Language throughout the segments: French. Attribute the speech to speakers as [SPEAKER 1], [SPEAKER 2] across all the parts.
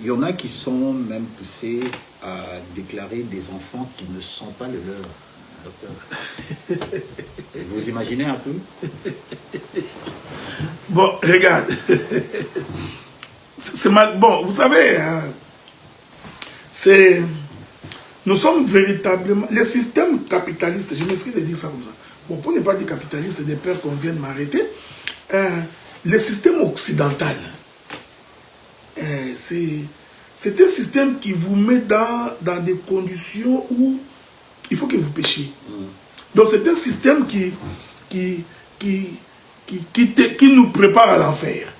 [SPEAKER 1] il y en a qui sont même poussés à déclarer des enfants qui ne sont pas les leurs, docteur. Vous imaginez un peu?
[SPEAKER 2] Bon, regarde. C'est mal. Bon, vous savez, hein, nous sommes véritablement... Les systèmes capitalistes, je m'excuse de dire ça comme ça. Bon, pour ne pas dire capitaliste, c'est des peurs qu'on vient de m'arrêter. Le système occidental, c'est un système qui vous met dans des conditions où il faut que vous péchiez. Donc c'est un système qui nous prépare à l'enfer.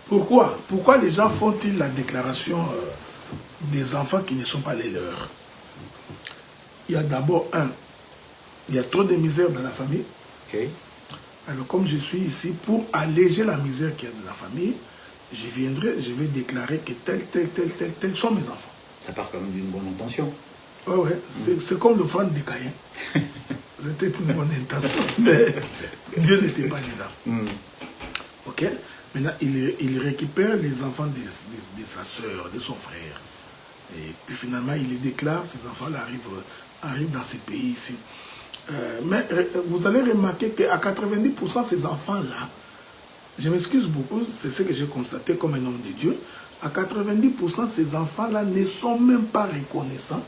[SPEAKER 2] Pourquoi les gens font-ils la déclaration des enfants qui ne sont pas les leurs? Il y a d'abord il y a trop de misère dans la famille.
[SPEAKER 1] Okay.
[SPEAKER 2] Alors comme je suis ici pour alléger la misère qu'il y a dans la famille, je vais déclarer que tels sont mes enfants.
[SPEAKER 1] Ça part quand même d'une bonne intention.
[SPEAKER 2] Ouais, c'est comme l'offrande de Caïn. C'était une bonne intention, mais Dieu n'était pas dedans. Ok? Maintenant, il récupère les enfants de sa soeur, de son frère. Et puis finalement, il les déclare, ces enfants-là arrivent dans ces pays ici. Mais vous allez remarquer qu'à 90%, ces enfants-là, je m'excuse beaucoup, c'est ce que j'ai constaté comme un homme de Dieu, à 90%, ces enfants-là ne sont même pas reconnaissants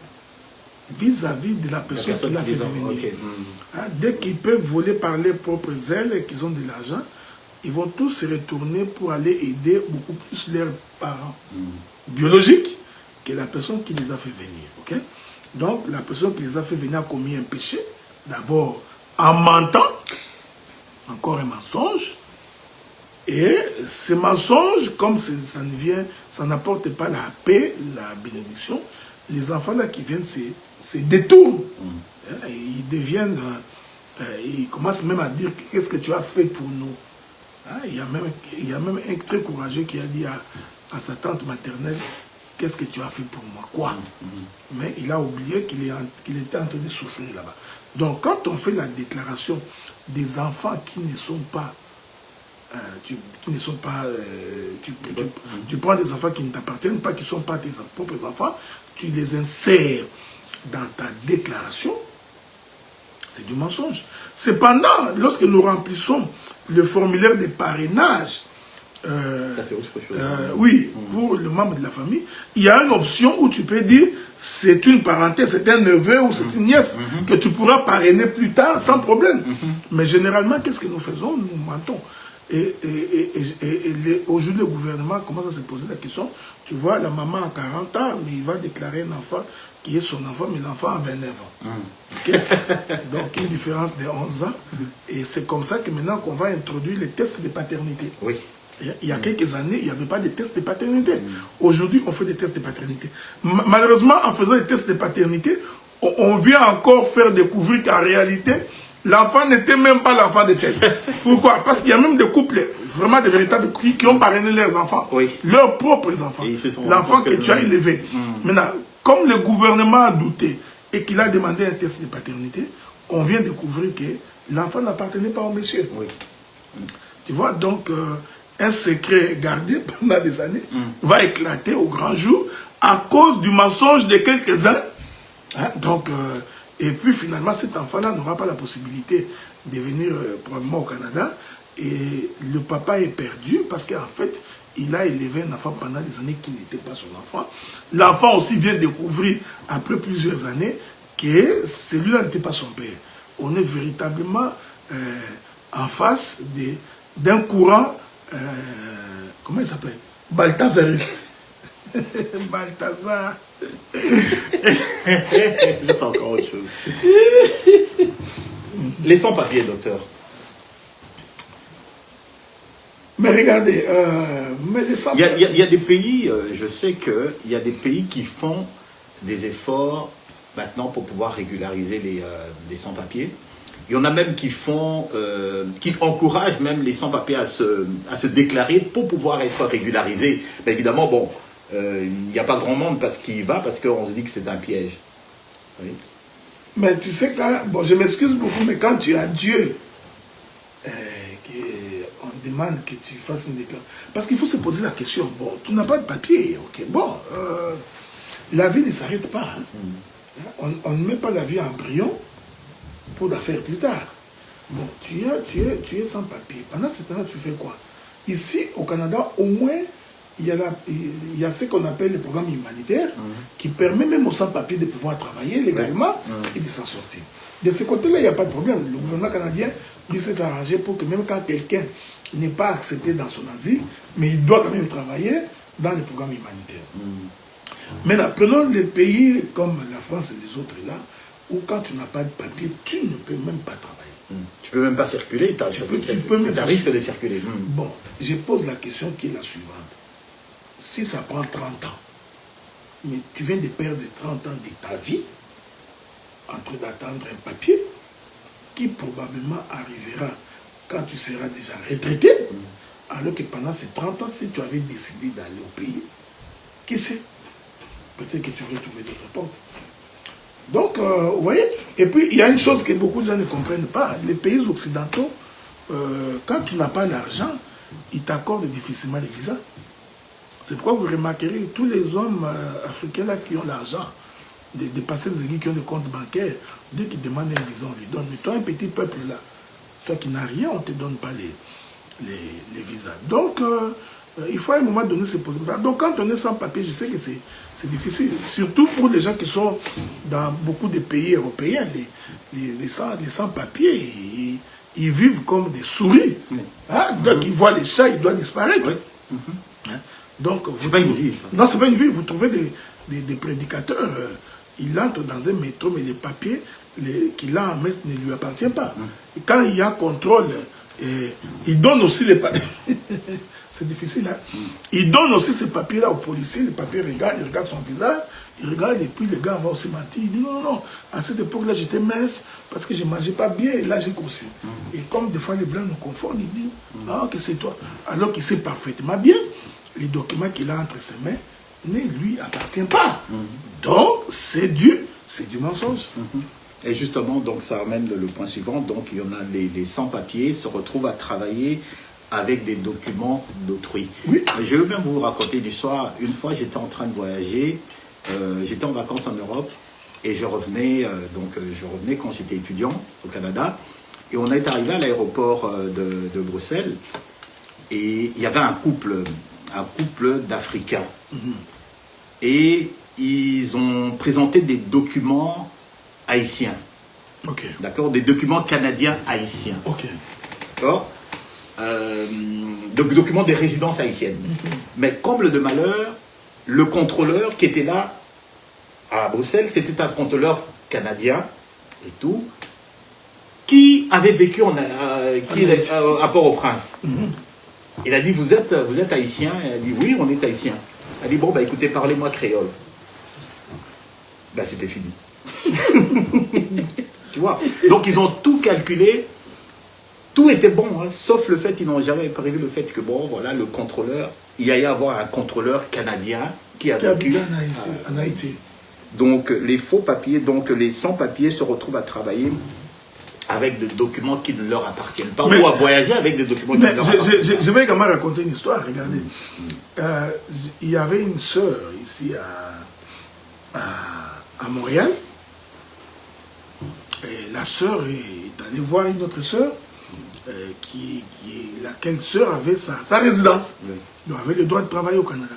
[SPEAKER 2] vis-à-vis de la personne qui l'a fait venir. Okay. Dès qu'ils peuvent voler par leurs propres ailes et qu'ils ont de l'argent, ils vont tous se retourner pour aller aider beaucoup plus leurs parents biologiques que la personne qui les a fait venir. Okay? Donc, la personne qui les a fait venir a commis un péché, d'abord en mentant, encore un mensonge, et ce mensonge, comme ça n'apporte pas la paix, la bénédiction, les enfants là qui viennent se détournent. Ils deviennent, ils commencent même à dire qu'est-ce que tu as fait pour nous. Il y a même un très courageux qui a dit à sa tante maternelle, qu'est-ce que tu as fait pour moi? Quoi? Mais il a oublié qu'il était en train de souffrir là-bas. Donc quand on fait la déclaration des enfants qui ne sont pas tu prends des enfants qui ne t'appartiennent pas, qui ne sont pas tes propres enfants, tu les insères dans ta déclaration, c'est du mensonge. Cependant, lorsque nous remplissons le formulaire de parrainage, oui, pour le membre de la famille, il y a une option où tu peux dire c'est une parenté, c'est un neveu ou c'est une nièce que tu pourras parrainer plus tard sans problème. Mais généralement, qu'est-ce que nous faisons? Nous mentons. Et aujourd'hui, le gouvernement commence à se poser la question. Tu vois, la maman a 40 ans, mais il va déclarer un enfant qui est son enfant, mais l'enfant a 29 ans. Okay? Donc, une différence de 11 ans. Et c'est comme ça que maintenant qu'on va introduire les tests de paternité.
[SPEAKER 1] Oui.
[SPEAKER 2] Il y a quelques années, il n'y avait pas de tests de paternité. Aujourd'hui, on fait des tests de paternité. Malheureusement, en faisant des tests de paternité, on vient encore faire découvrir qu'en réalité, l'enfant n'était même pas l'enfant de tel. Pourquoi? Parce qu'il y a même des couples, vraiment des véritables couples qui ont parrainé leurs enfants, leurs propres enfants. L'enfant que tu as élevé. Maintenant, comme le gouvernement a douté et qu'il a demandé un test de paternité, on vient découvrir que l'enfant n'appartenait pas au monsieur. Tu vois, donc, un secret gardé pendant des années va éclater au grand jour à cause du mensonge de quelques-uns. Donc, et puis finalement, cet enfant-là n'aura pas la possibilité de venir probablement au Canada. Et le papa est perdu parce qu'en fait, il a élevé un enfant pendant des années qui n'était pas son enfant. L'enfant aussi vient découvrir, après plusieurs années, que celui-là n'était pas son père. On est véritablement en face d'un courant, comment il s'appelle? Balthazariste. Balthazar.
[SPEAKER 1] C'est encore autre chose. Les sans-papiers, docteur.
[SPEAKER 2] Mais regardez,
[SPEAKER 1] il y a des pays, je sais qu'il y a des pays qui font des efforts maintenant pour pouvoir régulariser les sans-papiers. Il y en a même qui font, qui encouragent même les sans-papiers à se déclarer pour pouvoir être régularisés. Mais évidemment, bon, il n'y a pas grand monde qui y va parce qu'on se dit que c'est un piège. Oui.
[SPEAKER 2] Mais tu sais, bon, je m'excuse beaucoup, mais quand tu as Dieu, on demande que tu fasses une déclaration. Parce qu'il faut se poser la question, bon, tu n'as pas de papier, ok, bon, la vie ne s'arrête pas. Hein. On ne met pas la vie en embryon pour la faire plus tard. Bon, tu es sans papier. Pendant ce temps-là, tu fais quoi? Ici, au Canada, au moins, il y a ce qu'on appelle le programme humanitaire qui permet même aux sans-papiers de pouvoir travailler légalement et de s'en sortir. De ce côté-là, il n'y a pas de problème. Le gouvernement canadien, lui, s'est arrangé pour que même quand quelqu'un n'est pas accepté dans son asile, mais il doit quand même travailler dans les programmes humanitaires. Maintenant, prenons les pays comme la France et les autres là, où quand tu n'as pas de papier, tu ne peux même pas travailler.
[SPEAKER 1] Tu peux même pas circuler, tu as risque de circuler.
[SPEAKER 2] Bon, je pose la question qui est la suivante. Si ça prend 30 ans, mais tu viens de perdre 30 ans de ta vie en train d'attendre un papier qui probablement arrivera quand tu seras déjà retraité, alors que pendant ces 30 ans, si tu avais décidé d'aller au pays, qui sait? Peut-être que tu aurais trouvé d'autres portes. Donc, vous voyez, et puis il y a une chose que beaucoup de gens ne comprennent pas. Les pays occidentaux, quand tu n'as pas l'argent, ils t'accordent difficilement les visas. C'est pourquoi vous remarquerez tous les hommes africains là qui ont l'argent, des passeurs qui ont des comptes bancaires, dès qu'ils demandent un visa, on lui donne. Mais toi, un petit peuple là, toi qui n'as rien, on ne te donne pas les visas. Donc, il faut à un moment donné se poser. Donc, quand on est sans papier, je sais que c'est difficile. Surtout pour les gens qui sont dans beaucoup de pays européens, les sans-papiers, ils vivent comme des souris. Hein? Donc, ils voient les chats, ils doivent disparaître. Hein? Donc,
[SPEAKER 1] c'est pas une vie.
[SPEAKER 2] Non, c'est pas une vie. Vous trouvez des prédicateurs, il entre dans un métro, mais les papiers qu'il a en main ne lui appartiennent pas. Et quand il y a contrôle, il donne aussi les papiers. C'est difficile, hein? Il donne aussi ces papiers-là aux policiers, les papiers regardent, ils regardent son visage, ils regardent, et puis le gars va aussi mentir. Il dit non, non, à cette époque-là, j'étais mince parce que je ne mangeais pas bien, et là, j'ai grossi. Et comme des fois les blancs nous confondent, il dit ah, que c'est toi. Alors qu'il sait parfaitement bien, les documents qu'il a entre ses mains ne lui appartiennent pas. Donc, c'est du mensonge.
[SPEAKER 1] Et justement, donc ça amène le point suivant. Donc, il y en a les sans-papiers se retrouvent à travailler avec des documents d'autrui.
[SPEAKER 2] Oui.
[SPEAKER 1] Je veux même vous raconter l'histoire. Une fois, j'étais en train de voyager, j'étais en vacances en Europe et je revenais quand j'étais étudiant au Canada. Et on est arrivé à l'aéroport de Bruxelles et il y avait un couple d'Africains. Et ils ont présenté des documents haïtiens.
[SPEAKER 2] Ok.
[SPEAKER 1] D'accord? Des documents canadiens haïtiens.
[SPEAKER 2] Ok.
[SPEAKER 1] D'accord? Documents des résidences haïtiennes. Mais comble de malheur, le contrôleur qui était là à Bruxelles, c'était un contrôleur canadien et tout, qui avait vécu à Port-au-Prince. Il a dit, vous êtes haïtien? Elle a dit, oui, on est haïtien. Elle a dit, bon, bah écoutez, parlez-moi créole. Ben, c'était fini. Tu vois? Donc, ils ont tout calculé. Tout était bon, hein, sauf le fait, ils n'ont jamais prévu le fait que, bon, voilà, le contrôleur, il y allait avoir un contrôleur canadien qui a vécu
[SPEAKER 2] en Haïti.
[SPEAKER 1] Donc, les faux papiers, donc les sans-papiers se retrouvent à travailler avec des documents qui ne leur appartiennent pas, ou à voyager avec des documents qui ne leur appartiennent pas.
[SPEAKER 2] Je vais également raconter une histoire, regardez. Il y avait une sœur ici à Montréal, et la sœur est allée voir une autre sœur, laquelle sœur avait sa résidence. Elle avait le droit de travailler au Canada.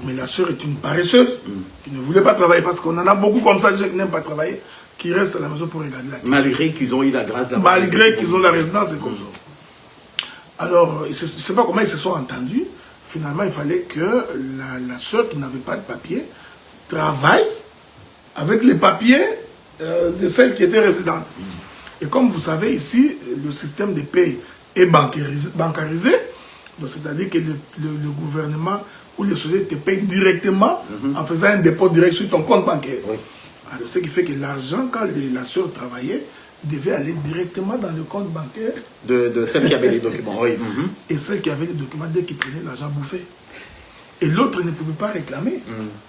[SPEAKER 2] Mais la sœur est une paresseuse qui ne voulait pas travailler parce qu'on en a beaucoup comme ça, des gens qui n'aiment pas travailler, qui restent à la maison pour regarder la télé.
[SPEAKER 1] Malgré qu'ils ont eu la grâce d'avoir.
[SPEAKER 2] Malgré qu'ils ont la résidence et comme ça. Alors, je ne sais pas comment ils se sont entendus. Finalement, il fallait que la sœur qui n'avait pas de papier travaille avec les papiers de celle qui était résidente. Et comme vous savez, ici, le système de paie est bancarisé. C'est-à-dire que le gouvernement ou les sociétés te payent directement en faisant un dépôt direct sur ton compte bancaire. Oui. Alors, ce qui fait que l'argent, quand la sœur travaillait, devait aller directement dans le compte bancaire.
[SPEAKER 1] De celle qui avait les documents, oui.
[SPEAKER 2] Et celle qui avait les documents, dès qu'il prenait l'argent, bouffait. Et l'autre ne pouvait pas réclamer.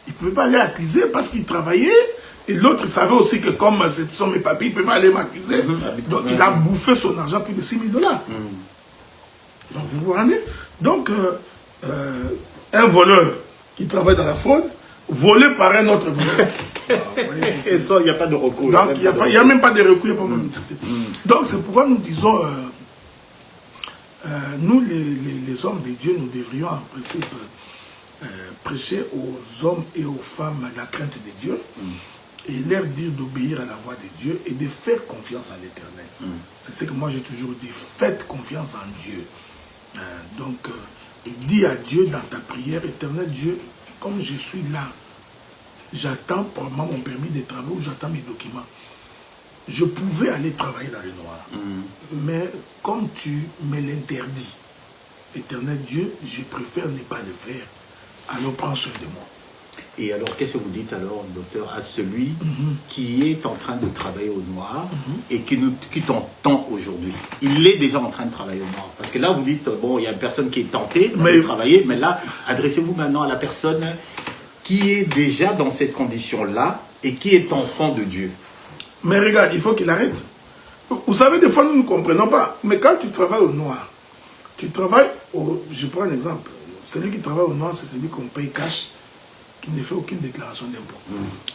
[SPEAKER 2] Il ne pouvait pas aller accuser parce qu'il travaillait. Et l'autre savait aussi que comme ce sont mes papiers, il ne peut pas aller m'accuser. Donc il a bouffé son argent, plus de $6 000. Donc, vous vous rendez? Donc, un voleur qui travaille dans la fraude, volé par un autre voleur.
[SPEAKER 1] Et ça, il n'y a pas de recours.
[SPEAKER 2] Donc, il n'y a même pas de recours, il n'y a pas même de... Donc, c'est pourquoi nous disons, nous, les hommes de Dieu, nous devrions en principe prêcher aux hommes et aux femmes la crainte de Dieu et leur dire d'obéir à la voix de Dieu et de faire confiance à l'Éternel. C'est ce que moi j'ai toujours dit, faites confiance en Dieu. Donc, dis à Dieu dans ta prière, Éternel Dieu, comme je suis là, j'attends probablement mon permis de travail ou j'attends mes documents. Je pouvais aller travailler dans le noir. Mais comme tu me l'interdis, Éternel Dieu, je préfère ne pas le faire. Alors prends soin de moi.
[SPEAKER 1] Et alors, qu'est-ce que vous dites alors, docteur, à celui qui est en train de travailler au noir et qui t'entend aujourd'hui? Il est déjà en train de travailler au noir. Parce que là, vous dites, bon, il y a une personne qui est tentée de travailler, mais là, adressez-vous maintenant à la personne qui est déjà dans cette condition-là et qui est enfant de Dieu.
[SPEAKER 2] Mais regarde, il faut qu'il arrête. Vous savez, des fois, nous ne comprenons pas. Mais quand tu travailles au noir, tu travailles au... Je prends un exemple. Celui qui travaille au noir, c'est celui qu'on paye cash, qui ne fait aucune déclaration d'impôt.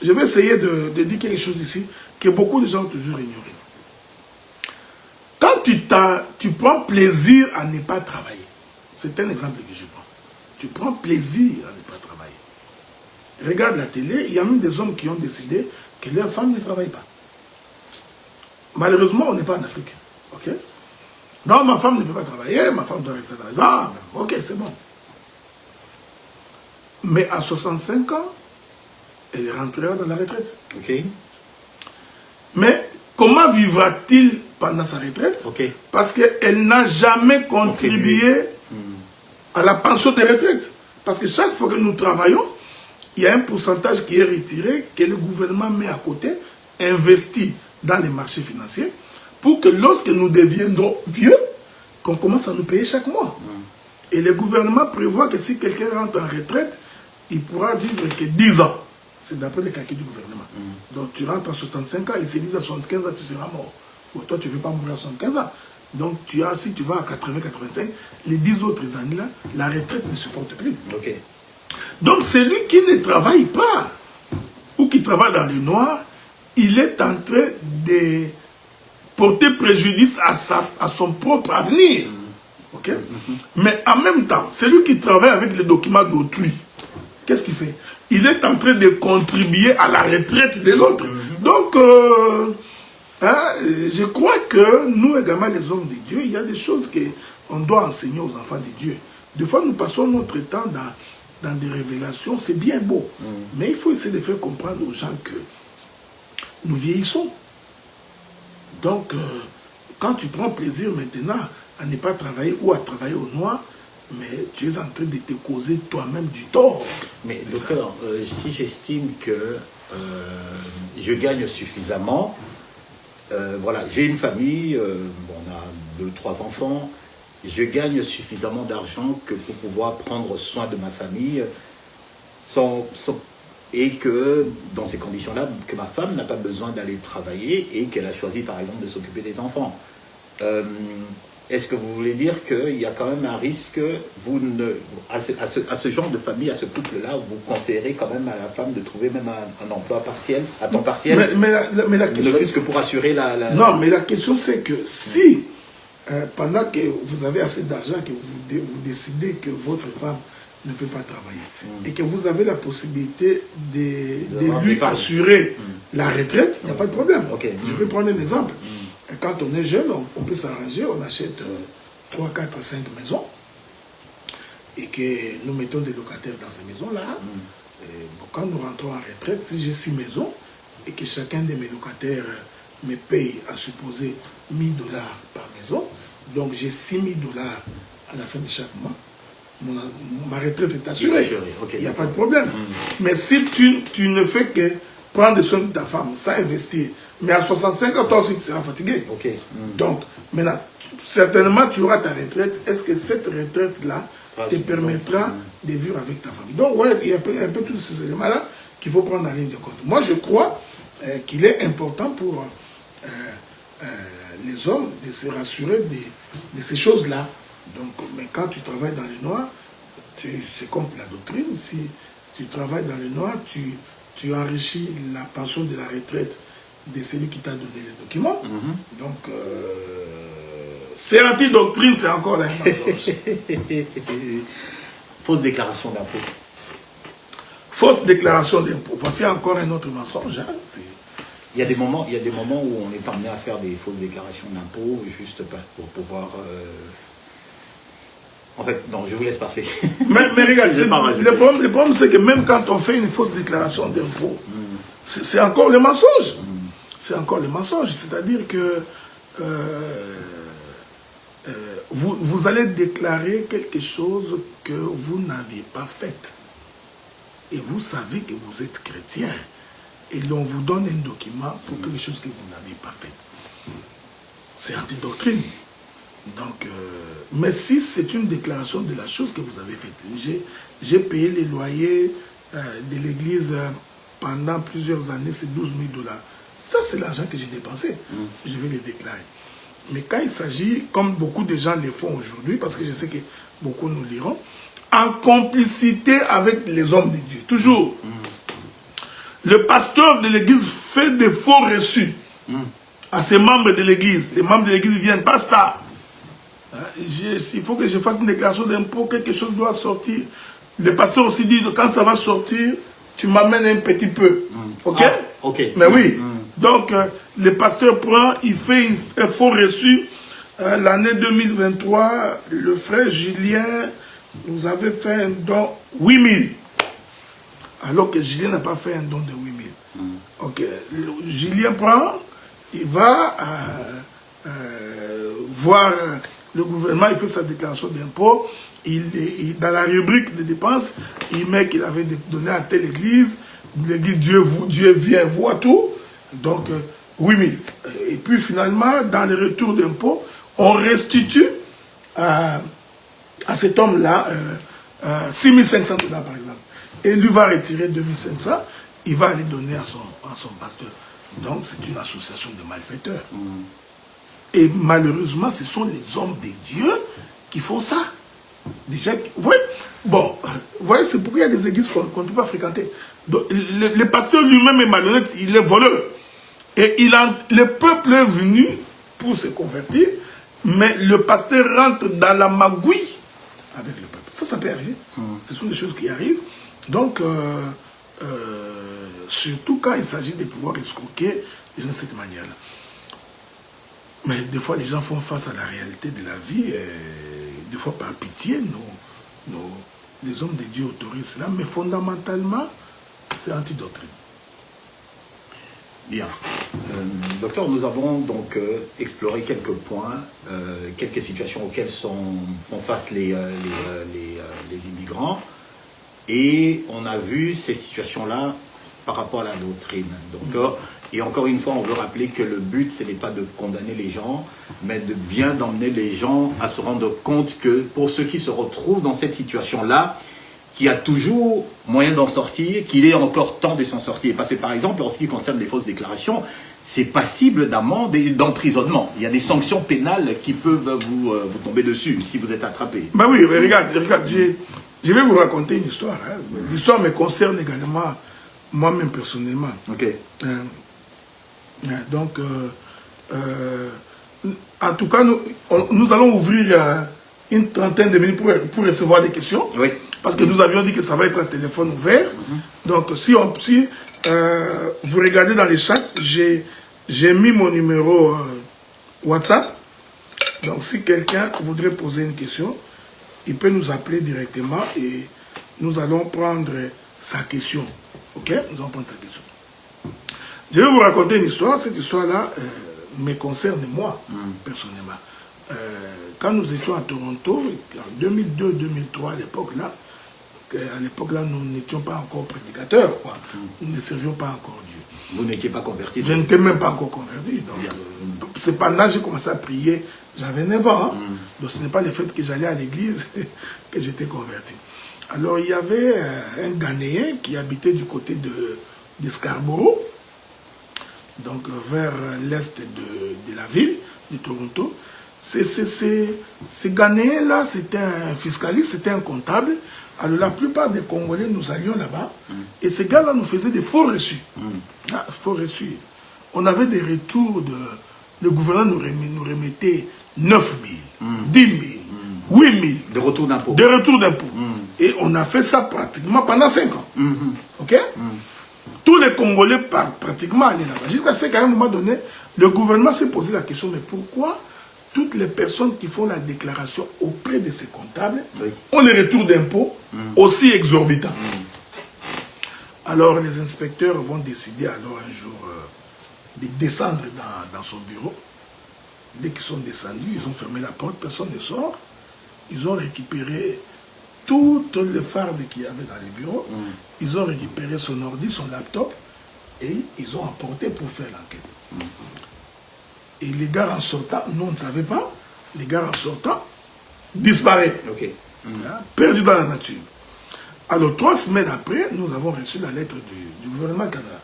[SPEAKER 2] Je vais essayer de dire quelque chose ici que beaucoup de gens ont toujours ignoré. Quand tu prends plaisir à ne pas travailler, c'est un exemple que je prends. Tu prends plaisir à ne pas travailler. Regarde la télé, il y a même des hommes qui ont décidé que leurs femmes ne travaillent pas. Malheureusement, on n'est pas en Afrique. Ok? Non, ma femme ne peut pas travailler, ma femme doit rester dans les arbres. Ok, c'est bon. Mais à 65 ans, elle rentrera dans la retraite.
[SPEAKER 1] Ok.
[SPEAKER 2] Mais comment vivra-t-il pendant sa retraite? Parce qu'elle n'a jamais contribué à la pension de retraite. Parce que chaque fois que nous travaillons, il y a un pourcentage qui est retiré, que le gouvernement met à côté, investi dans les marchés financiers, pour que lorsque nous deviendrons vieux, qu'on commence à nous payer chaque mois. Et le gouvernement prévoit que si quelqu'un rentre en retraite, il pourra vivre que 10 ans. C'est d'après les calculs du gouvernement. Donc tu rentres à 65 ans, ils se disent à 75 ans, tu seras mort. Ou toi, tu ne veux pas mourir à 75 ans. Donc si tu vas à 80-85, les 10 autres années-là, la retraite ne supporte plus. Donc celui qui ne travaille pas, ou qui travaille dans le noir, il est en train de porter préjudice à son propre avenir. Mais en même temps, celui qui travaille avec les documents d'autrui, qu'est-ce qu'il fait? Il est en train de contribuer à la retraite de l'autre. Donc, je crois que nous également, les hommes de Dieu, il y a des choses qu'on doit enseigner aux enfants de Dieu. Des fois, nous passons notre temps dans des révélations, c'est bien beau. Mais il faut essayer de faire comprendre aux gens que nous vieillissons. Donc, quand tu prends plaisir maintenant à ne pas travailler ou à travailler au noir, mais tu es en train de te causer toi-même du tort.
[SPEAKER 1] Mais docteur, si j'estime que je gagne suffisamment, voilà, j'ai une famille, on a 2-3 enfants, je gagne suffisamment d'argent que pour pouvoir prendre soin de ma famille et que dans ces conditions-là, que ma femme n'a pas besoin d'aller travailler et qu'elle a choisi par exemple de s'occuper des enfants. Est-ce que vous voulez dire qu'il y a quand même un risque, à ce genre de famille, à ce couple-là, vous conseillerez quand même à la femme de trouver même un emploi partiel, à temps partiel,
[SPEAKER 2] mais la question,
[SPEAKER 1] ne fût-ce que pour assurer la...
[SPEAKER 2] Non, mais la question c'est que si, pendant que vous avez assez d'argent, que vous décidez que votre femme ne peut pas travailler, et que vous avez la possibilité de lui assurer la retraite, il n'y a pas de problème. Je vais prendre un exemple. Quand on est jeune, on peut s'arranger, on achète 3, 4, 5 maisons et que nous mettons des locataires dans ces maisons-là. Quand nous rentrons en retraite, si j'ai 6 maisons et que chacun de mes locataires me paye à supposer $1000 par maison, donc j'ai $6000 à la fin de chaque mois, ma retraite est assurée. Il n'y a pas de problème. Mais si tu ne fais que prendre soin de ta femme sans investir, mais à 65 ans, toi aussi, tu seras fatigué. Donc, maintenant, certainement, tu auras ta retraite. Est-ce que cette retraite-là te permettra de vivre avec ta femme? Donc, ouais, il y a un peu tous ces éléments-là qu'il faut prendre en ligne de compte. Moi, je crois qu'il est important pour les hommes de se rassurer de ces choses-là. Donc, mais quand tu travailles dans le noir, c'est contre la doctrine. Si tu travailles dans le noir, tu enrichis la pension de la retraite de celui qui t'a donné les documents. Donc, c'est anti-doctrine, c'est encore un mensonge.
[SPEAKER 1] Fausse déclaration d'impôt.
[SPEAKER 2] Fausse déclaration d'impôt. Voici encore un autre mensonge. Hein.
[SPEAKER 1] Il y a des moments où on est amené à faire des fausses déclarations d'impôt juste pour pouvoir... En fait, non, je vous laisse parler.
[SPEAKER 2] Mais regarde, le problème c'est que même quand on fait une fausse déclaration d'impôt, c'est encore le mensonge. C'est encore le mensonge. C'est-à-dire que vous allez déclarer quelque chose que vous n'aviez pas fait. Et vous savez que vous êtes chrétien. Et l'on vous donne un document pour quelque chose que vous n'avez pas fait. C'est antidoctrine. Donc, mais si c'est une déclaration de la chose que vous avez faite, j'ai payé les loyers de l'église pendant plusieurs années, c'est 12 000 $. Ça, c'est l'argent que j'ai dépensé. Je vais les déclarer. Mais quand il s'agit, comme beaucoup de gens le font aujourd'hui, parce que je sais que beaucoup nous liront, en complicité avec les hommes de Dieu. Toujours. Le pasteur de l'église fait des faux reçus à ses membres de l'église. Les membres de l'église viennent, pasteur. Il faut que je fasse une déclaration d'impôt, quelque chose doit sortir. Le pasteur aussi dit que quand ça va sortir, tu m'amènes un petit peu. Ok?
[SPEAKER 1] Ok.
[SPEAKER 2] Mais oui. Donc, le pasteur prend, il fait un faux reçu. L'année 2023, le frère Julien nous avait fait un don 8 000. Alors que Julien n'a pas fait un don de 8 000. Ok. Julien prend, il va voir le gouvernement, il fait sa déclaration d'impôt. Dans la rubrique de dépenses, il met qu'il avait donné à telle église. L'église Dieu vient voir tout. Donc, 8 000. Et puis finalement, dans les retours d'impôt, on restitue à cet homme-là 6 500 $ par exemple. Et lui va retirer 2 500, il va aller donner à son pasteur. Donc c'est une association de malfaiteurs. Et malheureusement, ce sont les hommes de Dieu qui font ça. Déjà, vous voyez, bon, vous voyez, c'est pourquoi il y a des églises qu'on ne peut pas fréquenter. Donc, le pasteur lui-même est malhonnête, il est voleur. Et le peuple est venu pour se convertir, mais le pasteur rentre dans la magouille avec le peuple. Ça peut arriver. Ce sont des choses qui arrivent. Donc, surtout quand il s'agit de pouvoir escroquer les gens de cette manière-là. Mais des fois, les gens font face à la réalité de la vie. Et des fois, par pitié, les hommes de Dieu autorisent cela. Mais fondamentalement, c'est antidoctrine.
[SPEAKER 1] Bien. Docteur, nous avons donc exploré quelques points, quelques situations auxquelles font face les immigrants. Et on a vu ces situations-là par rapport à la doctrine. Donc, et encore une fois, on veut rappeler que le but, ce n'est pas de condamner les gens, mais de bien d'emmener les gens à se rendre compte que pour ceux qui se retrouvent dans cette situation-là, qu'il y a toujours moyen d'en sortir, qu'il est encore temps de s'en sortir. Parce que par exemple, en ce qui concerne les fausses déclarations, c'est passible d'amende et d'emprisonnement. Il y a des sanctions pénales qui peuvent vous tomber dessus si vous êtes attrapé.
[SPEAKER 2] Ben oui, regarde, je vais vous raconter une histoire. Hein. L'histoire me concerne également moi-même personnellement.
[SPEAKER 1] Ok.
[SPEAKER 2] Donc, en tout cas, nous allons ouvrir une trentaine de minutes pour recevoir des questions.
[SPEAKER 1] Oui.
[SPEAKER 2] Parce que nous avions dit que ça va être un téléphone ouvert. Donc, si vous regardez dans les chats, j'ai mis mon numéro WhatsApp. Donc, si quelqu'un voudrait poser une question, il peut nous appeler directement et nous allons prendre sa question. Ok? Nous allons prendre sa question. Je vais vous raconter une histoire. Cette histoire-là me concerne moi, personnellement. Quand nous étions à Toronto, en 2002-2003, à l'époque là, nous n'étions pas encore prédicateurs, quoi. Nous ne servions pas encore Dieu.
[SPEAKER 1] Vous n'étiez pas converti?
[SPEAKER 2] Je n'étais même pas encore converti. Donc, c'est pendant que j'ai commencé à prier, j'avais 9 ans. Hein. Donc, ce n'est pas le fait que j'allais à l'église que j'étais converti. Alors, il y avait un Ghanéen qui habitait du côté de Scarborough, donc vers l'est de la ville de Toronto. Ces Ghanéens-là, c'était un fiscaliste, c'était un comptable. Alors la plupart des Congolais, nous allions là-bas, et ces gars-là nous faisaient des faux reçus. Faux reçus. On avait des retours le gouvernement nous remettait 9 000, 10 000, 8 000.
[SPEAKER 1] De retour d'impôt.
[SPEAKER 2] De retour d'impôt. Et on a fait ça pratiquement pendant 5 ans. Ok? Tous les Congolais pratiquement allaient là-bas. Jusqu'à ce qu'à un moment donné, le gouvernement s'est posé la question, mais pourquoi toutes les personnes qui font la déclaration auprès de ces comptables ont les retours d'impôts aussi exorbitants? Alors les inspecteurs vont décider alors un jour de descendre dans son bureau. Dès qu'ils sont descendus, ils ont fermé la porte, personne ne sort. Ils ont récupéré toutes les fardes qu'il y avait dans les bureaux. Ils ont récupéré son ordi, son laptop, et ils ont apporté pour faire l'enquête. Et les gars en sortant, nous on ne savait pas, les gars en sortant disparaissent, perdus dans la nature. Alors 3 semaines après, nous avons reçu la lettre du gouvernement canadien.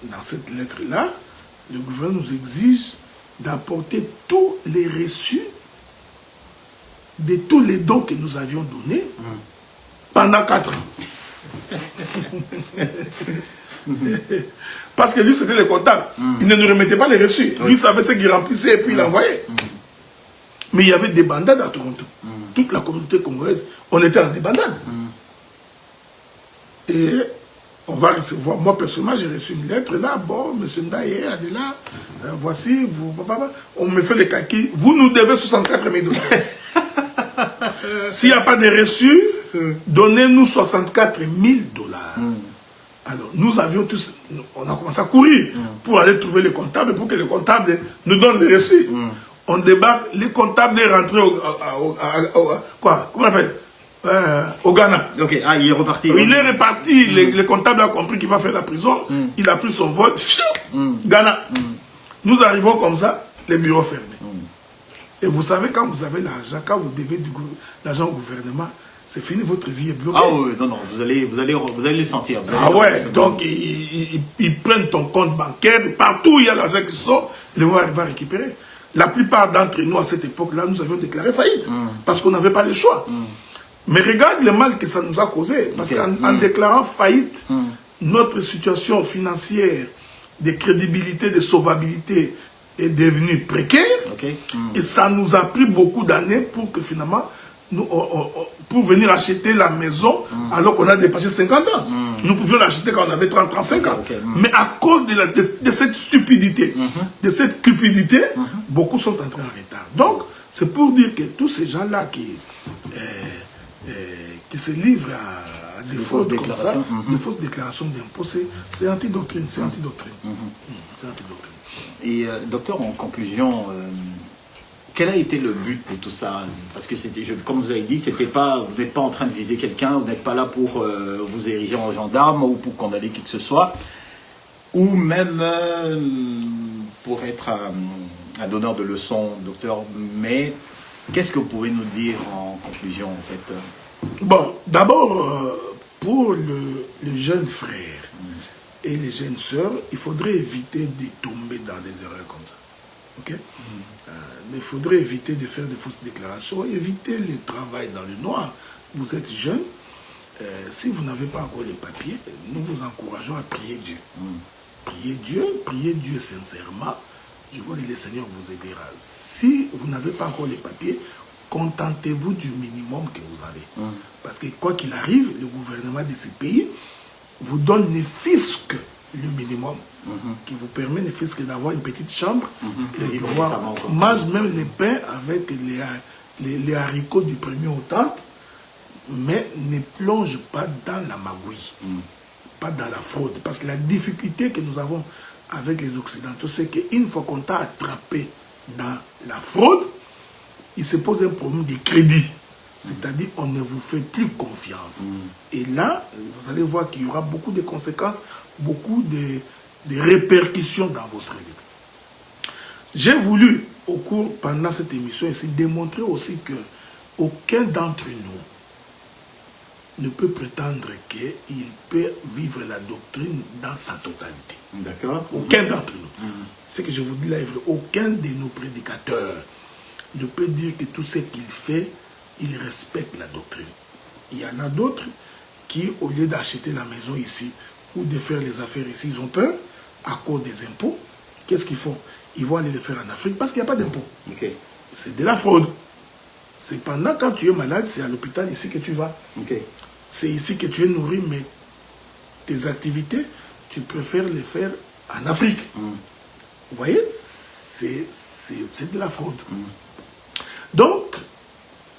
[SPEAKER 2] Dans cette lettre-là, le gouvernement nous exige d'apporter tous les reçus de tous les dons que nous avions donnés pendant 4 ans. Parce que lui, c'était le comptable. Il ne nous remettait pas les reçus. Lui, il savait ce qu'il remplissait et puis il envoyait. Mais il y avait des bandades à Toronto. Toute la communauté congolaise, on était en débandade. Et on va recevoir, moi personnellement, j'ai reçu une lettre là, bon, monsieur Ndaye, Adela, voici, vous, papa, on me fait les kaki, vous nous devez 64 000 $. S'il n'y a pas de reçus, donnez-nous 64 000 $. Alors, nous avions tous, on a commencé à courir pour aller trouver les comptables, pour que les comptables nous donnent les reçus. On débarque, les comptables sont rentrés quoi, comment on appelle, au Ghana.
[SPEAKER 1] Ok, il est reparti.
[SPEAKER 2] Il est reparti, le comptable a compris qu'il va faire la prison, il a pris son vol, Ghana. Nous arrivons comme ça, les bureaux fermés. Et vous savez, quand vous avez l'argent, quand vous devez l'argent au gouvernement, c'est fini, votre vie est bloquée.
[SPEAKER 1] Ah oui, non, vous allez le sentir.
[SPEAKER 2] Donc ils prennent ton compte bancaire, partout où il y a l'argent qui sort, le gouvernement va récupérer. La plupart d'entre nous, à cette époque-là, nous avions déclaré faillite, parce qu'on n'avait pas le choix. Mais regarde le mal que ça nous a causé, parce qu'en déclarant faillite, notre situation financière, de crédibilité, de sauvabilité est devenue précaire, et ça nous a pris beaucoup d'années pour que finalement, nous, pour venir acheter la maison alors qu'on a dépassé 50 ans. Nous pouvions l'acheter quand on avait 30-35 ans. Mais à cause de cette stupidité, de cette cupidité, beaucoup sont entrés en retard. Donc, c'est pour dire que tous ces gens-là qui se livrent à des fraudes comme ça, des fausses déclarations d'impôts, c'est antidoctrine. C'est antidoctrine. C'est antidoctrine.
[SPEAKER 1] Et docteur, en conclusion, quel a été le but de tout ça? Parce que c'était, comme vous avez dit, vous n'êtes pas en train de viser quelqu'un, vous n'êtes pas là pour vous ériger en gendarme ou pour condamner qui que ce soit, ou même pour être un donneur de leçons, docteur. Mais qu'est-ce que vous pouvez nous dire en conclusion, en fait?
[SPEAKER 2] Bon, d'abord, pour le jeune frère et les jeunes sœurs, il faudrait éviter de tomber dans des erreurs comme ça. Ok? Mais il faudrait éviter de faire de fausses déclarations, éviter le travail dans le noir. Vous êtes jeune, si vous n'avez pas encore les papiers, nous vous encourageons à prier Dieu. Priez Dieu sincèrement. Je crois que le Seigneur vous aidera. Si vous n'avez pas encore les papiers, contentez-vous du minimum que vous avez. Parce que quoi qu'il arrive, le gouvernement de ces pays vous donne ne fût-ce que le minimum qui vous permet ne fût-ce que d'avoir une petite chambre et de pouvoir manger même les pains avec les haricots du premier au temple, mais ne plonge pas dans la magouille, pas dans la fraude. Parce que la difficulté que nous avons avec les Occidentaux, c'est qu'une fois qu'on t'a attrapé dans la fraude, il se pose un problème de crédit. C'est-à-dire on ne vous fait plus confiance. Et là, vous allez voir qu'il y aura beaucoup de conséquences, beaucoup de répercussions dans votre vie. J'ai voulu, pendant cette émission, ici, démontrer aussi que aucun d'entre nous ne peut prétendre qu'il peut vivre la doctrine dans sa totalité.
[SPEAKER 1] D'accord.
[SPEAKER 2] Aucun d'entre nous. Ce que je vous dis là, aucun de nos prédicateurs, ne peut dire que tout ce qu'il fait, il respecte la doctrine. Il y en a d'autres qui, au lieu d'acheter la maison ici ou de faire les affaires ici, ils ont peur à cause des impôts. Qu'est-ce qu'ils font? Ils vont aller le faire en Afrique parce qu'il n'y a pas d'impôts.
[SPEAKER 1] Okay.
[SPEAKER 2] C'est de la fraude. C'est pendant quand tu es malade, c'est à l'hôpital ici que tu vas.
[SPEAKER 1] Okay. C'est
[SPEAKER 2] ici que tu es nourri, mais tes activités, tu préfères les faire en Afrique. Vous voyez, c'est de la fraude. Donc,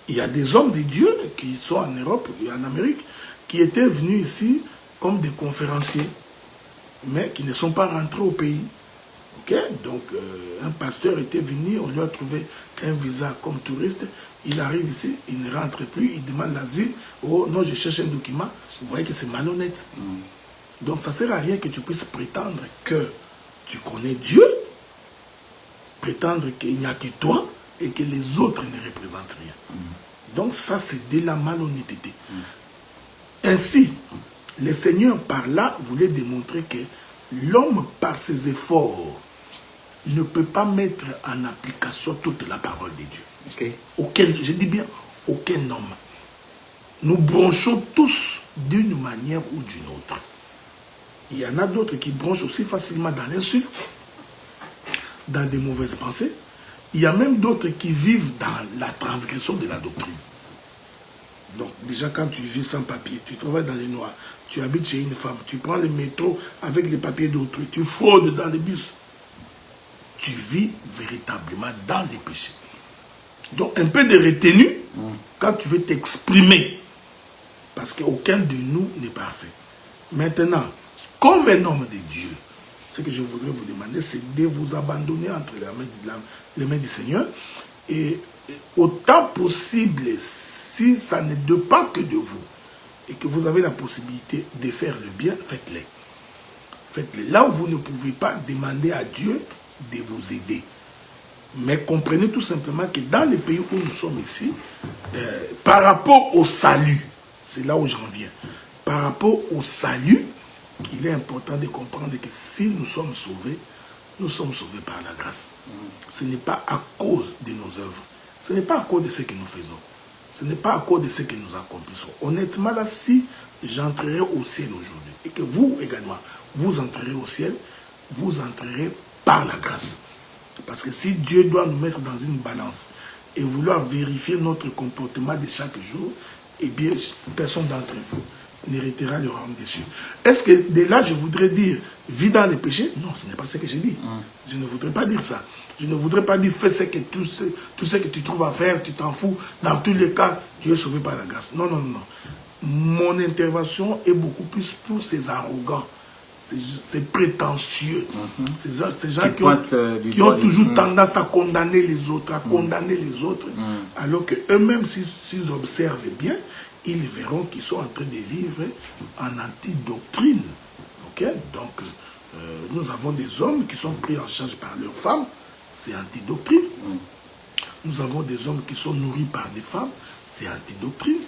[SPEAKER 2] il y a des hommes de Dieu qui sont en Europe et en Amérique qui étaient venus ici comme des conférenciers, mais qui ne sont pas rentrés au pays. Okay? Donc, un pasteur était venu, on lui a trouvé un visa comme touriste, il arrive ici, il ne rentre plus, il demande l'asile, oh non, je cherche un document, vous voyez que c'est malhonnête. Donc, ça ne sert à rien que tu puisses prétendre que tu connais Dieu, prétendre qu'il n'y a que toi et que les autres ne représentent rien. Donc, ça, c'est de la malhonnêteté. Ainsi, le Seigneur, par là, voulait démontrer que l'homme, par ses efforts, ne peut pas mettre en application toute la parole de Dieu.
[SPEAKER 1] Okay.
[SPEAKER 2] Aucun, je dis bien, aucun homme. Nous bronchons tous d'une manière ou d'une autre. Il y en a d'autres qui bronchent aussi facilement dans l'insulte, dans des mauvaises pensées. Il y a même d'autres qui vivent dans la transgression de la doctrine. Donc, déjà, quand tu vis sans papier, tu travailles dans les noirs, tu habites chez une femme, tu prends le métro avec les papiers d'autrui, tu fraudes dans les bus, tu vis véritablement dans les péchés. Donc, un peu de retenue quand tu veux t'exprimer, parce qu'aucun de nous n'est parfait. Maintenant, comme un homme de Dieu, ce que je voudrais vous demander, c'est de vous abandonner entre les mains du Seigneur et autant possible, si ça ne dépend que de vous et que vous avez la possibilité de faire le bien, faites-le. Faites-le. Là où vous ne pouvez pas, demander à Dieu de vous aider. Mais comprenez tout simplement que dans les pays où nous sommes ici, par rapport au salut, c'est là où j'en viens, par rapport au salut, il est important de comprendre que si nous sommes sauvés par la grâce. Ce n'est pas à cause de nos œuvres. Ce n'est pas à cause de ce que nous faisons. Ce n'est pas à cause de ce que nous accomplissons. Honnêtement, là, si j'entrerai au ciel aujourd'hui, et que vous également, vous entrerez au ciel, vous entrerez par la grâce. Parce que si Dieu doit nous mettre dans une balance et vouloir vérifier notre comportement de chaque jour, eh bien, personne d'entre vous n'héritera le royaume des cieux. Est-ce que de là, je voudrais dire, vis dans les péchés? Non, ce n'est pas ce que j'ai dit. Je ne voudrais pas dire ça. Je ne voudrais pas dire, fais tout ce que tu trouves à faire, tu t'en fous. Dans tous les cas, tu es sauvé par la grâce. Non, non, non. Mon intervention est beaucoup plus pour ces arrogants, ces prétentieux, ces gens qui ont toujours tendance à condamner les autres, alors qu'eux-mêmes, s'ils observent bien, ils verront qu'ils sont en train de vivre en antidoctrine. Okay? Donc, nous avons des hommes qui sont pris en charge par leurs femmes, c'est antidoctrine. Nous avons des hommes qui sont nourris par des femmes, c'est antidoctrine.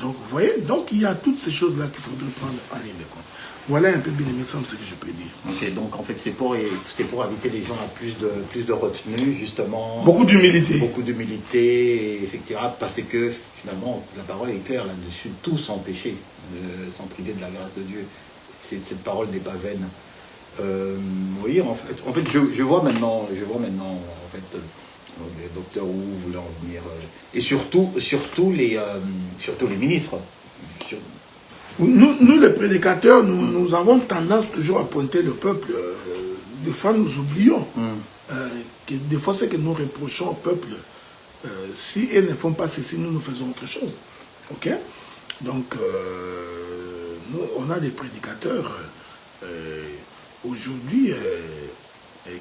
[SPEAKER 2] Donc, vous voyez, donc il y a toutes ces choses-là qu'il faudrait prendre en ligne de compte. Voilà un peu bien aimé ce que je peux dire.
[SPEAKER 1] Ok, donc en fait c'est pour inviter les gens à plus de retenue, justement.
[SPEAKER 2] Beaucoup d'humilité.
[SPEAKER 1] Beaucoup d'humilité, effectivement, parce que finalement la parole est claire là-dessus, tous ont péché, sans priver de la grâce de Dieu. Cette parole n'est pas vaine. Oui, en fait je vois maintenant en fait le docteur où vous voulez en venir, et surtout les ministres.
[SPEAKER 2] Nous, les prédicateurs, nous avons tendance toujours à pointer le peuple. Des fois, nous oublions que des fois, c'est que nous reprochons au peuple. Si ils ne font pas ceci, nous faisons autre chose. Ok? Donc, nous, on a des prédicateurs aujourd'hui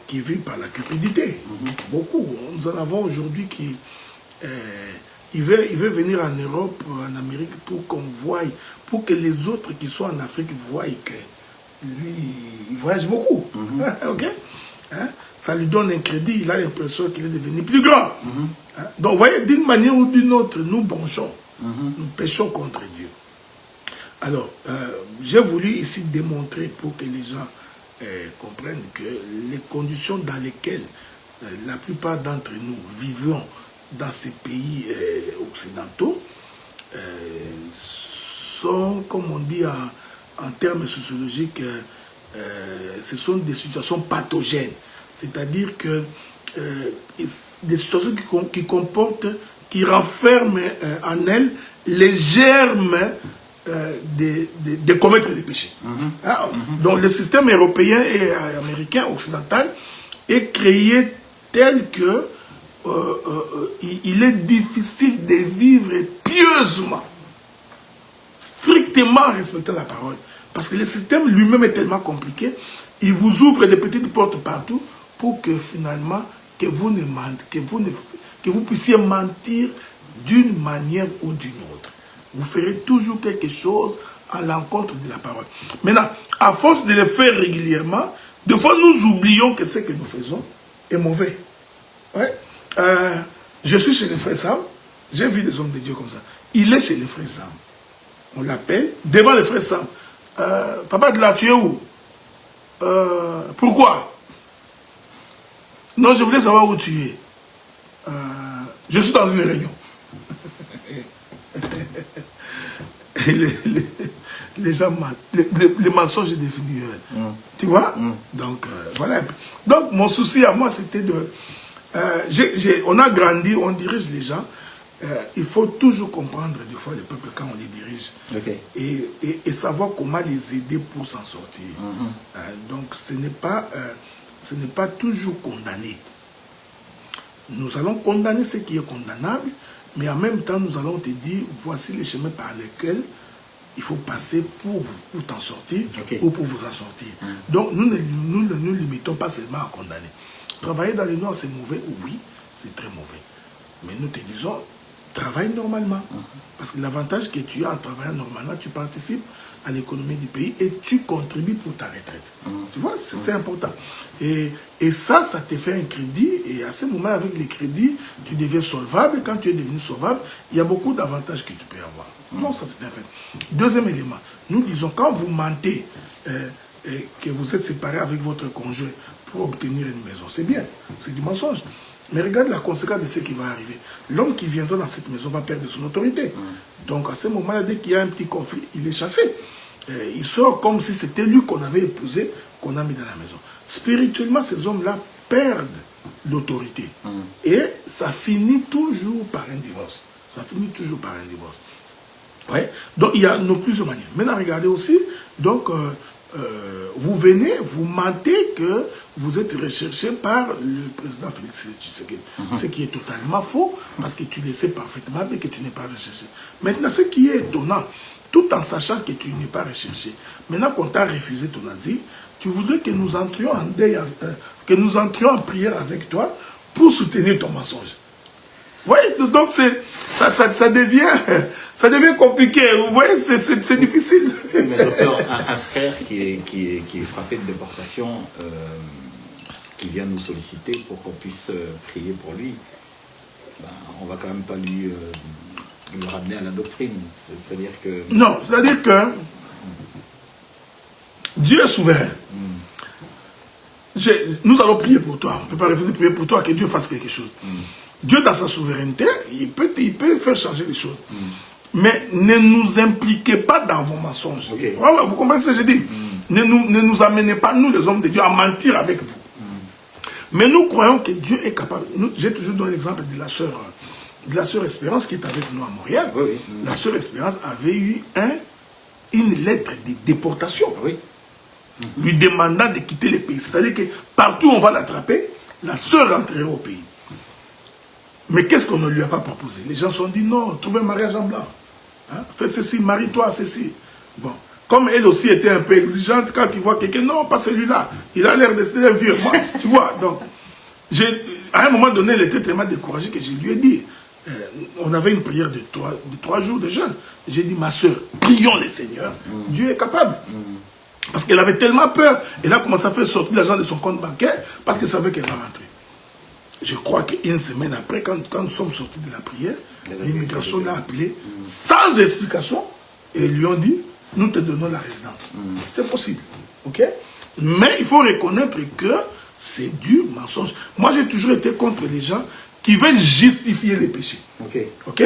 [SPEAKER 2] qui vivent par la cupidité. Beaucoup. Nous en avons aujourd'hui qui... il veut venir en Europe, en Amérique, pour qu'on voie, pour que les autres qui sont en Afrique voient que lui, il voyage beaucoup. Ok? Hein? Ça lui donne un crédit, il a l'impression qu'il est devenu plus grand. Hein? Donc, vous voyez, d'une manière ou d'une autre, nous bronchons, nous péchons contre Dieu. Alors, j'ai voulu ici démontrer pour que les gens comprennent que les conditions dans lesquelles la plupart d'entre nous vivons dans ces pays occidentaux, sont, comme on dit en termes sociologiques, ce sont des situations pathogènes. C'est-à-dire que des situations qui renferment en elles les germes de commettre des péchés. Donc le système européen et américain, occidental, est créé tel que il est difficile de vivre pieusement, strictement en respectant la parole. Parce que le système lui-même est tellement compliqué, il vous ouvre des petites portes partout pour que finalement, que vous puissiez mentir d'une manière ou d'une autre. Vous ferez toujours quelque chose à l'encontre de la parole. Maintenant, à force de le faire régulièrement, des fois nous oublions que ce que nous faisons est mauvais. Ouais. Je suis chez les frères Sam, j'ai vu des hommes de Dieu comme ça. Il est chez les frères Sam. On l'appelle devant les frères Sam. Papa, tu l'as tué où? Pourquoi? Non, je voulais savoir où tu es. Je suis dans une réunion. Les gens mentent. Les mensonges est devenu. Tu vois? Donc, voilà. Donc, mon souci à moi, c'était de... on a grandi, on dirige les gens. Il faut toujours comprendre des fois les peuples quand on les dirige. Okay. Et savoir comment les aider pour s'en sortir. Donc, ce n'est pas toujours condamné. Nous allons condamner ce qui est condamnable, mais en même temps, nous allons te dire, voici les chemins par lesquels il faut passer pour t'en sortir ou pour vous en sortir. Donc, nous ne nous limitons pas seulement à condamner. Travailler dans les noirs, c'est mauvais? Oui, c'est très mauvais. Mais nous te disons, travaille normalement. Parce que l'avantage que tu as en travaillant normalement, tu participes à l'économie du pays et tu contribues pour ta retraite. Tu vois, c'est important. Et ça te fait un crédit. Et à ce moment, avec les crédits, tu deviens solvable. Et quand tu es devenu solvable, il y a beaucoup d'avantages que tu peux avoir. Non, ça c'est un fait. Deuxième élément, nous disons, quand vous mentez que vous êtes séparé avec votre conjoint pour obtenir une maison, c'est bien, c'est du mensonge. Mais regarde la conséquence de ce qui va arriver. L'homme qui viendra dans cette maison va perdre son autorité. Donc à ce moment-là, dès qu'il y a un petit conflit, il est chassé. Il sort comme si c'était lui qu'on avait épousé, qu'on a mis dans la maison. Spirituellement, ces hommes-là perdent l'autorité. Et ça finit toujours par un divorce. Ça finit toujours par un divorce. Ouais. Donc il y a plusieurs manières. Maintenant, regardez aussi, donc... vous venez, vous mentez que vous êtes recherché par le président Félix Tshisekedi. Ce qui est totalement faux, parce que tu le sais parfaitement, mais que tu n'es pas recherché. Maintenant, ce qui est étonnant, tout en sachant que tu n'es pas recherché, maintenant qu'on t'a refusé ton asile, tu voudrais que nous entrions en deuil, que nous entrions en prière avec toi pour soutenir ton mensonge. Vous voyez, donc ça devient compliqué. Vous voyez, c'est difficile.
[SPEAKER 1] Mais docteur, un frère qui est frappé de déportation, qui vient nous solliciter pour qu'on puisse prier pour lui, ben, on va quand même pas lui le ramener à la doctrine. C'est-à-dire que...
[SPEAKER 2] Non, c'est-à-dire que Dieu est souverain. Nous allons prier pour toi. On ne peut pas refuser de prier pour toi que Dieu fasse quelque chose. Dieu, dans sa souveraineté, il peut faire changer les choses. Mais ne nous impliquez pas dans vos mensonges. Vous comprenez ce que je dis? Ne nous amenez pas, nous les hommes de Dieu, à mentir avec vous. Mais nous croyons que Dieu est capable. J'ai toujours donné l'exemple de la sœur Espérance qui est avec nous à Montréal. La sœur Espérance avait eu une lettre de déportation. Lui demandant de quitter le pays. C'est-à-dire que partout où on va l'attraper, la sœur rentrerait au pays. Mais qu'est-ce qu'on ne lui a pas proposé? Les gens se sont dit non, trouve un mariage en blanc. Fais ceci, marie-toi, ceci. Bon. Comme elle aussi était un peu exigeante, quand il voit quelqu'un, non, pas celui-là. Il a l'air d'être un vieux. Moi, tu vois, donc, à un moment donné, elle était tellement découragée que je lui ai dit, on avait une prière de 3 jours de jeûne. J'ai dit, ma soeur, prions le Seigneur. Dieu est capable. Parce qu'elle avait tellement peur. Elle a commencé à faire sortir l'argent de son compte bancaire parce qu'elle savait qu'elle va rentrer. Je crois qu'une semaine après, quand nous sommes sortis de la prière, l'immigration l'a appelé sans explication et lui ont dit, nous te donnons la résidence. C'est possible. Ok? Mais il faut reconnaître que c'est du mensonge. Moi, j'ai toujours été contre les gens qui veulent justifier les péchés. Ok.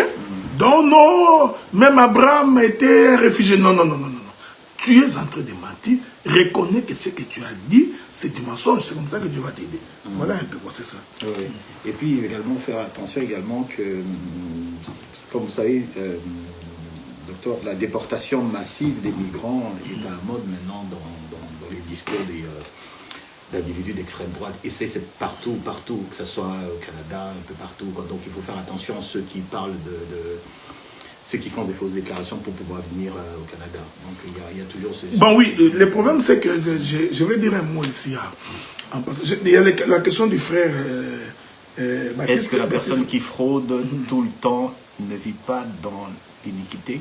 [SPEAKER 2] Donc, non, même Abraham était un réfugié. Non, non, non, non, non. Tu es en train de mentir. Reconnais que ce que tu as dit, c'est du mensonge. C'est comme ça que Dieu va t'aider. Voilà un peu quoi, c'est ça.
[SPEAKER 1] Oui. Et puis, également, faire attention également que, comme vous savez, docteur, la déportation massive des migrants est à la mode maintenant dans les discours d'individus d'extrême droite. Et c'est partout, que ce soit au Canada, un peu partout. Donc il faut faire attention à ceux qui parlent ceux qui font des fausses déclarations pour pouvoir venir au Canada. Donc il y a toujours ce...
[SPEAKER 2] Bon oui, le problème c'est que je vais dire un mot ici. Il y a la question du frère Baptiste.
[SPEAKER 1] Est-ce que la personne qui fraude tout le temps ne vit pas dans l'iniquité?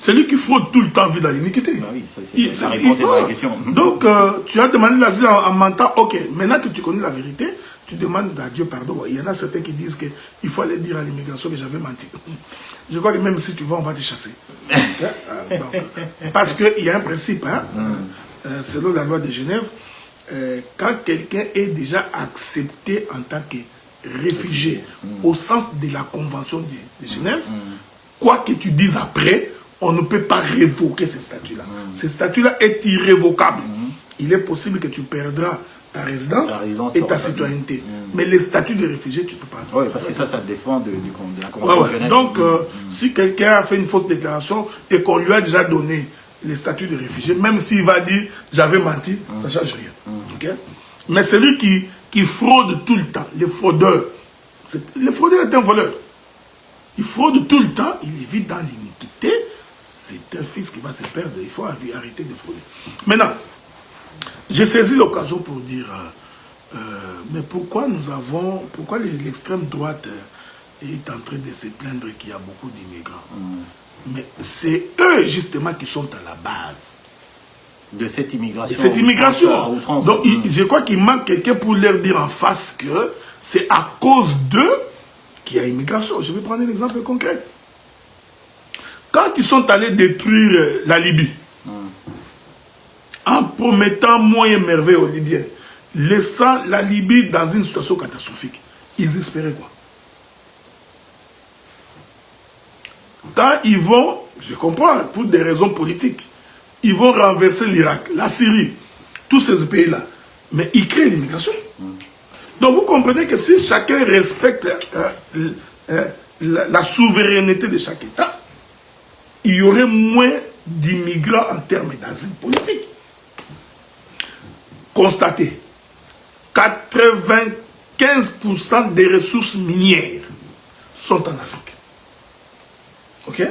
[SPEAKER 2] Celui qui fraude tout le temps vit dans l'iniquité.
[SPEAKER 1] Ben oui, ça la réponse est dans la question.
[SPEAKER 2] Donc, tu as demandé l'asile en mentant, ok, maintenant que tu connais la vérité, tu demandes à Dieu pardon. Il y en a certains qui disent qu'il faut aller dire à l'immigration que j'avais menti. Je crois que même si tu vas, on va te chasser. Parce qu'il y a un principe, hein, selon la loi de Genève, quand quelqu'un est déjà accepté en tant que réfugié, au sens de la convention de Genève, quoi que tu dises après, on ne peut pas révoquer ce statut-là. Ce statut-là est irrévocable. Il est possible que tu perdras ta résidence et ta citoyenneté. Mais les statuts de réfugié, tu ne peux pas.
[SPEAKER 1] Oui, parce que ça dépend de la convention de Genève.
[SPEAKER 2] Donc, si quelqu'un a fait une fausse déclaration et qu'on lui a déjà donné les statuts de réfugié, même s'il va dire « j'avais menti », ça ne change rien. Okay? Mais celui qui fraude tout le temps, le fraudeur est un voleur. Il fraude tout le temps, il vit dans l'iniquité. C'est un fils qui va se perdre. Il faut arrêter de frauder. Maintenant, j'ai saisi l'occasion pour dire, mais pourquoi l'extrême droite est en train de se plaindre qu'il y a beaucoup d'immigrants? Mais c'est eux justement qui sont à la base
[SPEAKER 1] de cette immigration.
[SPEAKER 2] De cette immigration. Donc, je crois qu'il manque quelqu'un pour leur dire en face que c'est à cause d'eux qu'il y a immigration. Je vais prendre un exemple concret. Quand ils sont allés détruire la Libye, en promettant moyens merveilles aux Libyens, laissant la Libye dans une situation catastrophique, ils espéraient quoi? Quand ils vont, je comprends, pour des raisons politiques, ils vont renverser l'Irak, la Syrie, tous ces pays-là, mais ils créent l'immigration. Donc vous comprenez que si chacun respecte la souveraineté de chaque État, il y aurait moins d'immigrants en termes d'asile politique. Constatez, 95% des ressources minières sont en Afrique. Ok?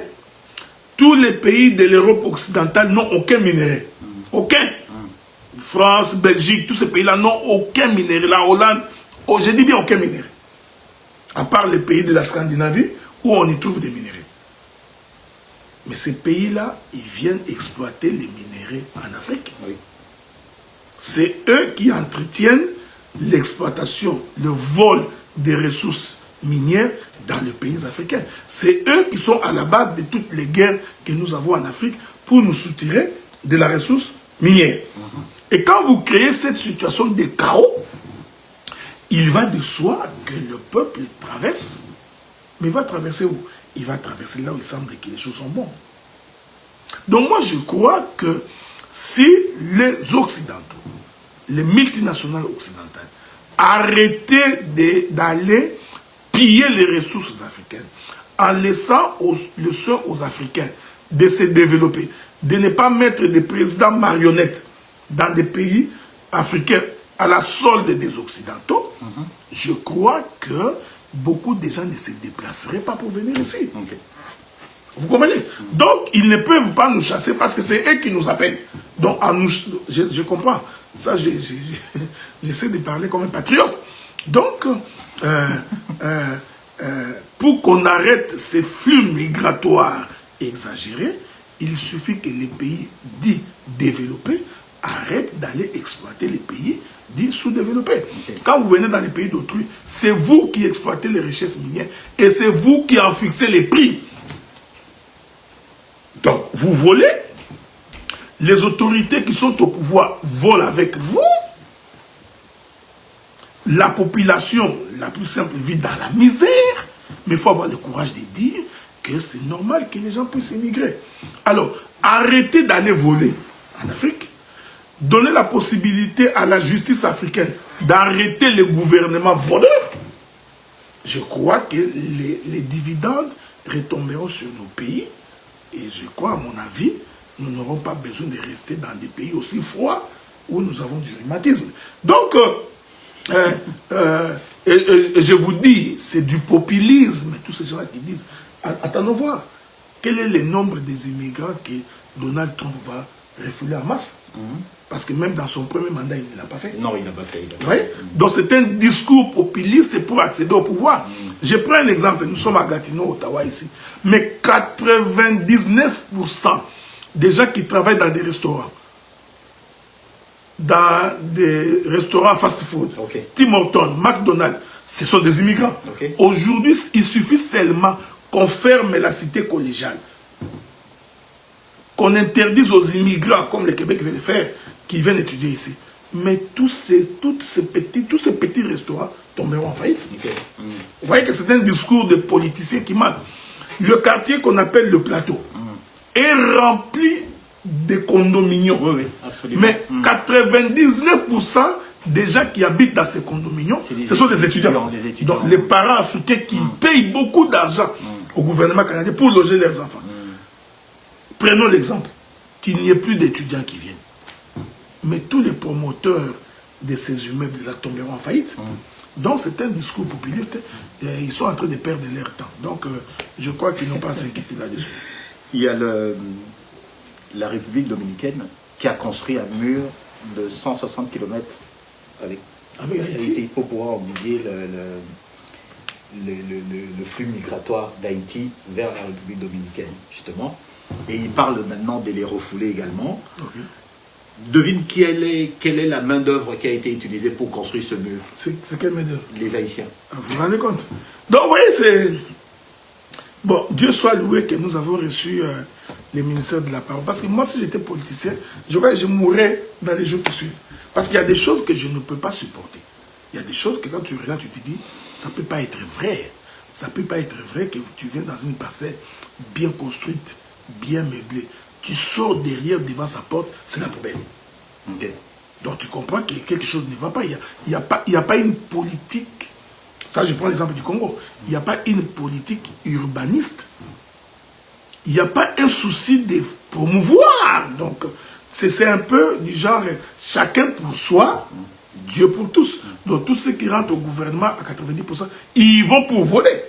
[SPEAKER 2] Tous les pays de l'Europe occidentale n'ont aucun minerai. Aucun. France, Belgique, tous ces pays-là n'ont aucun minerai. La Hollande, je dis bien aucun minerai. À part les pays de la Scandinavie où on y trouve des minéraux. Mais ces pays-là, ils viennent exploiter les minéraux en Afrique. Oui. C'est eux qui entretiennent l'exploitation, le vol des ressources minières dans les pays africains. C'est eux qui sont à la base de toutes les guerres que nous avons en Afrique pour nous soutirer de la ressource minière. Et quand vous créez cette situation de chaos, il va de soi que le peuple traverse. Mais il va traverser où? Il va traverser là où il semble que les choses sont bonnes. Donc moi je crois que si les Occidentaux, les multinationales occidentales, arrêtaient d'aller piller les ressources africaines en laissant le soin aux Africains de se développer, de ne pas mettre des présidents marionnettes dans des pays africains à la solde des Occidentaux, je crois que beaucoup de gens ne se déplaceraient pas pour venir ici. Okay. Vous comprenez? Donc, ils ne peuvent pas nous chasser parce que c'est eux qui nous appellent. Donc, je comprends. Ça, j'essaie de parler comme un patriote. Donc, pour qu'on arrête ces flux migratoires exagérés, il suffit que les pays dits développés arrêtent d'aller exploiter les pays dits sous-développés. Okay. Quand vous venez dans les pays d'autrui, c'est vous qui exploitez les richesses minières et c'est vous qui en fixez les prix. Donc, vous volez, les autorités qui sont au pouvoir volent avec vous, la population la plus simple vit dans la misère, mais il faut avoir le courage de dire que c'est normal que les gens puissent immigrer. Alors, arrêtez d'aller voler en Afrique, donner la possibilité à la justice africaine d'arrêter les gouvernements voleurs. Je crois que les dividendes retomberont sur nos pays, et je crois, à mon avis, nous n'aurons pas besoin de rester dans des pays aussi froids où nous avons du rhumatisme. Donc, je vous dis, c'est du populisme, tous ces gens-là qui disent, attendons voir, quel est le nombre des immigrants que Donald Trump va refouler en masse. Parce que même dans son premier mandat, il ne l'a pas fait.
[SPEAKER 1] Non, il n'a pas fait.
[SPEAKER 2] Donc c'est un discours populiste pour accéder au pouvoir. Je prends un exemple, nous sommes à Gatineau, Ottawa ici, mais 99% des gens qui travaillent dans des restaurants fast-food, Tim Hortons, McDonald's, ce sont des immigrants. Aujourd'hui, il suffit seulement qu'on ferme la cité collégiale, qu'on interdise aux immigrants, comme le Québec vient de faire, qui viennent étudier ici. Mais tous ces petits restaurants tomberont en faillite. Vous voyez que c'est un discours de politiciens qui manque. Le quartier qu'on appelle le plateau est rempli de condominiums.
[SPEAKER 1] Oui, absolument.
[SPEAKER 2] Mais 99% des gens qui habitent dans ces condominiums, ce sont des étudiants. Donc les parents africains qui payent beaucoup d'argent au gouvernement canadien pour loger leurs enfants. Prenons l'exemple, qu'il n'y ait plus d'étudiants qui viennent. Mais tous les promoteurs de ces immeubles-là tomberont en faillite. Donc c'est un discours populiste. Ils sont en train de perdre leur temps. Donc je crois qu'ils n'ont pas à s'inquiéter là-dessus.
[SPEAKER 1] Il y a la République dominicaine qui a construit un mur de 160 km avec Haïti pour pouvoir endiguer le flux migratoire d'Haïti vers la République dominicaine, justement. Et il parle maintenant de les refouler également. Devine quelle est la main-d'œuvre qui a été utilisée pour construire ce mur.
[SPEAKER 2] C'est quelle main-d'œuvre?
[SPEAKER 1] Les Haïtiens.
[SPEAKER 2] Vous vous rendez compte? Donc, vous voyez, c'est... Bon, Dieu soit loué que nous avons reçu les ministères de la parole. Parce que moi, si j'étais politicien, je mourrais dans les jours qui suivent. Parce qu'il y a des choses que je ne peux pas supporter. Il y a des choses que quand tu regardes, tu te dis, ça ne peut pas être vrai. Ça ne peut pas être vrai que tu viens dans une parcelle bien construite, bien meublée. Tu sors derrière, devant sa porte, c'est la poubelle. Donc tu comprends que quelque chose ne va pas. Il n'y a pas une politique. Ça, je prends l'exemple du Congo. Il n'y a pas une politique urbaniste. Il n'y a pas un souci de promouvoir. Donc, c'est un peu du genre, chacun pour soi, Dieu pour tous. Donc, tous ceux qui rentrent au gouvernement, à 90%, ils vont pour voler.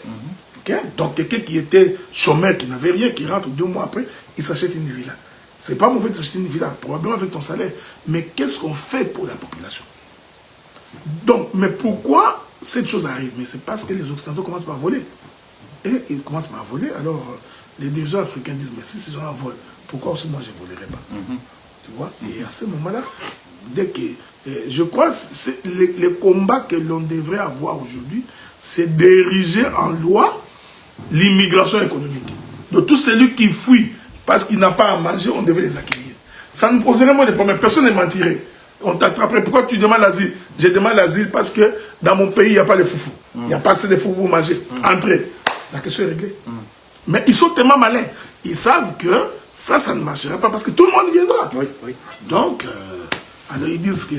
[SPEAKER 2] Donc, quelqu'un qui était chômeur, qui n'avait rien, qui rentre 2 mois après, il s'achète une villa. C'est pas mauvais de s'acheter une villa, probablement avec ton salaire. Mais qu'est-ce qu'on fait pour la population? Donc, mais pourquoi cette chose arrive? Mais c'est parce que les Occidentaux commencent par voler. Et ils commencent par voler, alors les dirigeants africains disent, mais si ces gens-là volent, pourquoi aussi moi je ne volerai pas? Tu vois? Et à ce moment-là, dès que... je crois que les combats que l'on devrait avoir aujourd'hui, c'est d'ériger en loi l'immigration économique. Donc tout celui qui fuit parce qu'il n'a pas à manger, on devait les accueillir. Ça nous poserait moins de problèmes. Personne ne mentirait. On t'attraperait. Pourquoi tu demandes l'asile? Je demande l'asile parce que dans mon pays, il n'y a pas de foufou. Il n'y a pas assez de foufou pour manger. Entrez. La question est réglée. Mais ils sont tellement malins. Ils savent que ça ne marchera pas parce que tout le monde viendra. Donc, alors ils disent que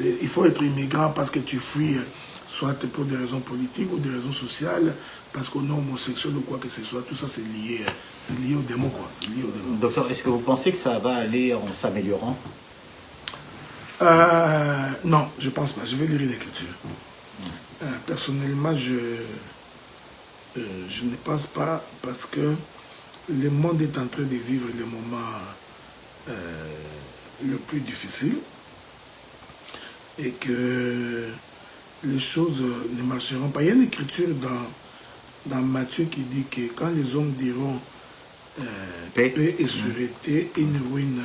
[SPEAKER 2] il faut être immigrant parce que tu fuis, soit pour des raisons politiques ou des raisons sociales, parce qu'on est homosexuel ou quoi que ce soit. Tout ça, c'est lié au démon, quoi. C'est lié au démon.
[SPEAKER 1] Docteur, est-ce que vous pensez que ça va aller en s'améliorant?
[SPEAKER 2] Non, je ne pense pas. Je vais lire l'écriture. Personnellement, je ne pense pas parce que le monde est en train de vivre le moment le plus difficile et que les choses ne marcheront pas. Il y a une écriture dans Matthieu qui dit que quand les hommes diront paix et sûreté, une ruine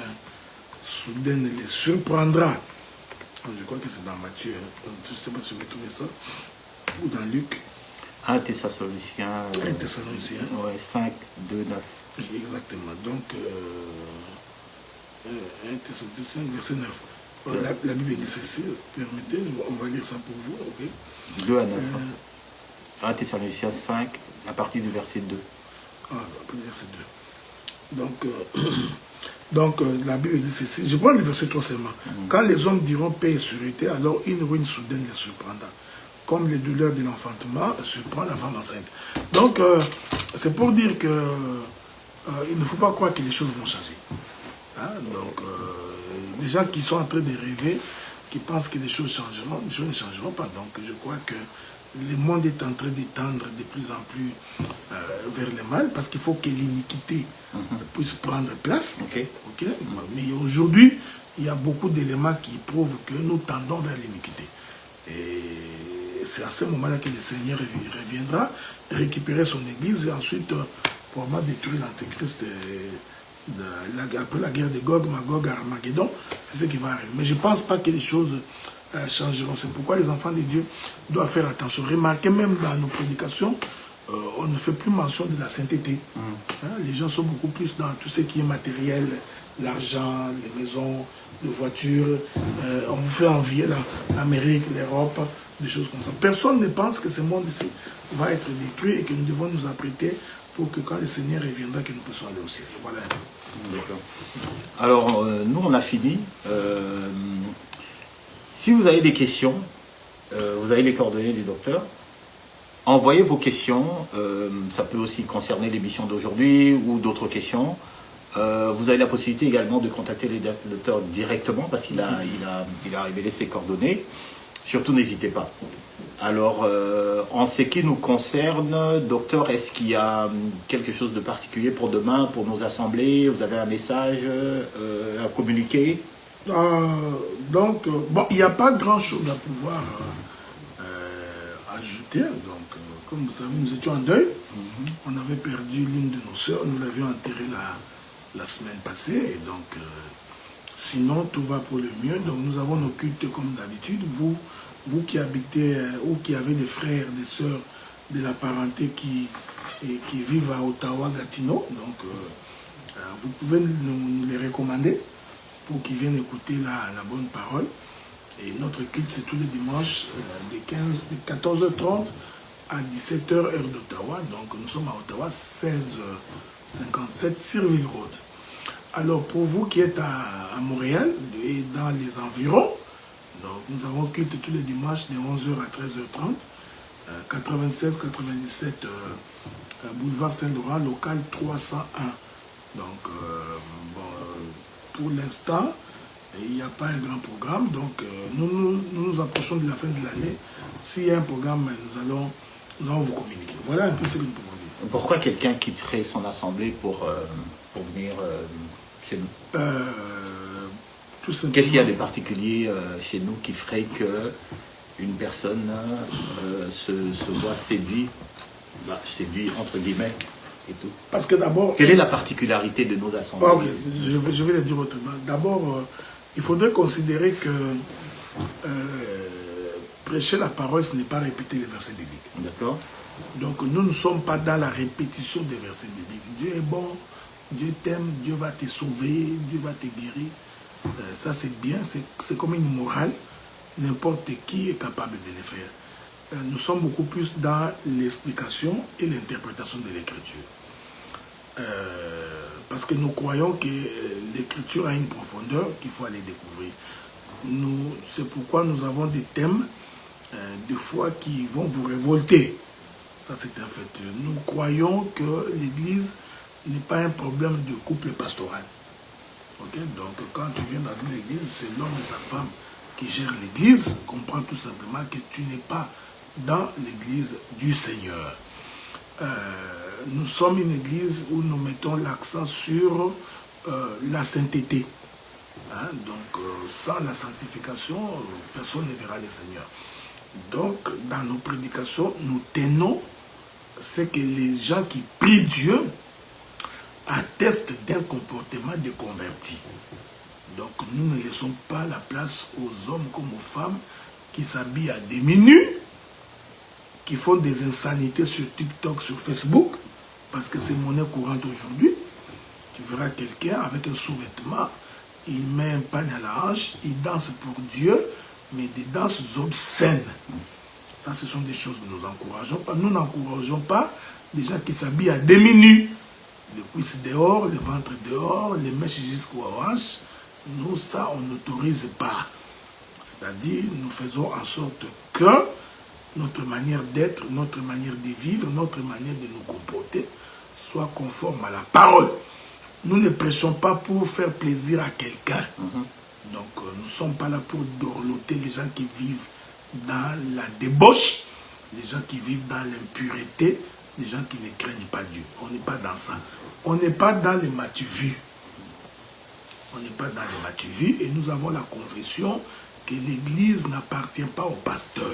[SPEAKER 2] soudaine les surprendra. Je crois que c'est dans Matthieu. Je ne sais pas si je vais trouver ça. Ou dans Luc.
[SPEAKER 1] 1 Thessaloniciens.
[SPEAKER 2] 1 Thessaloniciens.
[SPEAKER 1] Ouais, 5, 2, 9.
[SPEAKER 2] Exactement. Donc, 1 Thessaloniciens 5, verset 9. La Bible dit ceci, permettez, on va lire ça pour vous, ok?
[SPEAKER 1] 2 à 9. 1 Thessaloniciens 5, à partir du verset 2.
[SPEAKER 2] Ah, le verset 2. Donc, la Bible dit ceci, je prends le verset 3 seulement. Quand les hommes diront paix et sûreté, alors une ruine soudaine les surprendra. Comme les douleurs de l'enfantement surprend la femme enceinte. Donc, c'est pour dire que il ne faut pas croire que les choses vont changer. Hein? Donc, les gens qui sont en train de rêver, qui pensent que les choses changeront, les choses ne changeront pas. Donc, je crois que le monde est en train d'étendre de plus en plus vers le mal, parce qu'il faut que l'iniquité puisse prendre place.
[SPEAKER 1] Okay.
[SPEAKER 2] Mais aujourd'hui, il y a beaucoup d'éléments qui prouvent que nous tendons vers l'iniquité. Et c'est à ce moment-là que le Seigneur reviendra, récupérer son église et ensuite, probablement détruire l'antéchrist. Après la guerre de Gog, Magog, Armageddon, c'est ce qui va arriver. Mais je ne pense pas que les choses changeront. C'est pourquoi les enfants de Dieu doivent faire attention. Remarquez même dans nos prédications, on ne fait plus mention de la sainteté. Hein, les gens sont beaucoup plus dans tout ce qui est matériel, l'argent, les maisons, les voitures. On vous fait envier l'Amérique, l'Europe, des choses comme ça. Personne ne pense que ce monde ici va être détruit et que nous devons nous apprêter pour que quand le Seigneur reviendra, que nous puissions aller au ciel. Voilà.
[SPEAKER 1] D'accord. Alors, nous, on a fini. Si vous avez des questions, vous avez les coordonnées du docteur. Envoyez vos questions. Ça peut aussi concerner l'émission d'aujourd'hui ou d'autres questions. Vous avez la possibilité également de contacter le docteur directement parce qu'il a révélé ses coordonnées. Surtout, n'hésitez pas. Alors, en ce qui nous concerne, docteur, est-ce qu'il y a quelque chose de particulier pour demain, pour nos assemblées? Vous avez un message à communiquer?
[SPEAKER 2] Donc, bon, il n'y a pas grand-chose à pouvoir ajouter. Donc, comme vous savez, nous étions en deuil. On avait perdu l'une de nos sœurs. Nous l'avions enterrée la semaine passée. Et donc, sinon, tout va pour le mieux. Donc, nous avons nos cultes comme d'habitude. Vous qui habitez ou qui avez des frères, des sœurs de la parenté qui vivent à Ottawa, Gatineau, donc vous pouvez nous les recommander pour qu'ils viennent écouter la bonne parole. Et notre culte, c'est tous les dimanches de 14h30 à 17h heure d'Ottawa. Donc nous sommes à Ottawa, 1657 Sirville Road. Alors pour vous qui êtes à Montréal et dans les environs, donc, nous avons culte tous les dimanches de 11h à 13h30, 96-97 boulevard Saint-Laurent, local 301. Donc, pour l'instant, il n'y a pas un grand programme. Donc, nous approchons de la fin de l'année. S'il y a un programme, nous allons vous communiquer. Voilà un peu ce que nous pouvons dire.
[SPEAKER 1] Pourquoi quelqu'un quitterait son assemblée pour venir chez nous? Qu'est-ce qu'il y a de particulier chez nous qui ferait qu'une personne se voit séduite entre guillemets et tout?
[SPEAKER 2] Parce que d'abord...
[SPEAKER 1] Quelle est la particularité de nos assemblées?
[SPEAKER 2] Okay, je vais le dire autrement. D'abord, il faudrait considérer que prêcher la parole, ce n'est pas répéter les versets bibliques. D'accord. Donc nous ne sommes pas dans la répétition des versets bibliques. Dieu est bon, Dieu t'aime, Dieu va te sauver, Dieu va te guérir. Ça c'est bien, c'est comme une morale, n'importe qui est capable de le faire. Nous sommes beaucoup plus dans l'explication et l'interprétation de l'écriture. Parce que nous croyons que l'écriture a une profondeur qu'il faut aller découvrir. C'est pourquoi nous avons des thèmes, des fois qui vont vous révolter. Ça c'est un fait. Nous croyons que l'église n'est pas un problème de couple pastoral. Okay? Donc quand tu viens dans une église, c'est l'homme et sa femme qui gèrent l'église. Comprends tout simplement que tu n'es pas dans l'église du Seigneur. Nous sommes une église où nous mettons l'accent sur la sainteté. Hein? Donc sans la sanctification, personne ne verra le Seigneur. Donc dans nos prédications, nous tenons ce que les gens qui prient Dieu attestent d'un comportement de converti. Donc nous ne laissons pas la place aux hommes comme aux femmes qui s'habillent à demi nus, qui font des insanités sur TikTok, sur Facebook, parce que c'est monnaie courante aujourd'hui. Tu verras quelqu'un avec un sous-vêtement il met un pagne à la hanche, il danse pour Dieu, mais des danses obscènes. Ça, ce sont des choses que nous n'encourageons pas. Nous n'encourageons pas des gens qui s'habillent à demi-nu, les cuisses dehors, le ventre dehors, les mèches jusqu'aux hanches. Nous, ça, on n'autorise pas. C'est-à-dire, nous faisons en sorte que notre manière d'être, notre manière de vivre, notre manière de nous comporter soit conforme à la parole. Nous ne prêchons pas pour faire plaisir à quelqu'un. Donc, nous ne sommes pas là pour dorloter les gens qui vivent dans la débauche, les gens qui vivent dans l'impureté, les gens qui ne craignent pas Dieu. On n'est pas dans ça. On n'est pas dans les matu-vus. On n'est pas dans les matu-vus et nous avons la confession que l'Église n'appartient pas au pasteur.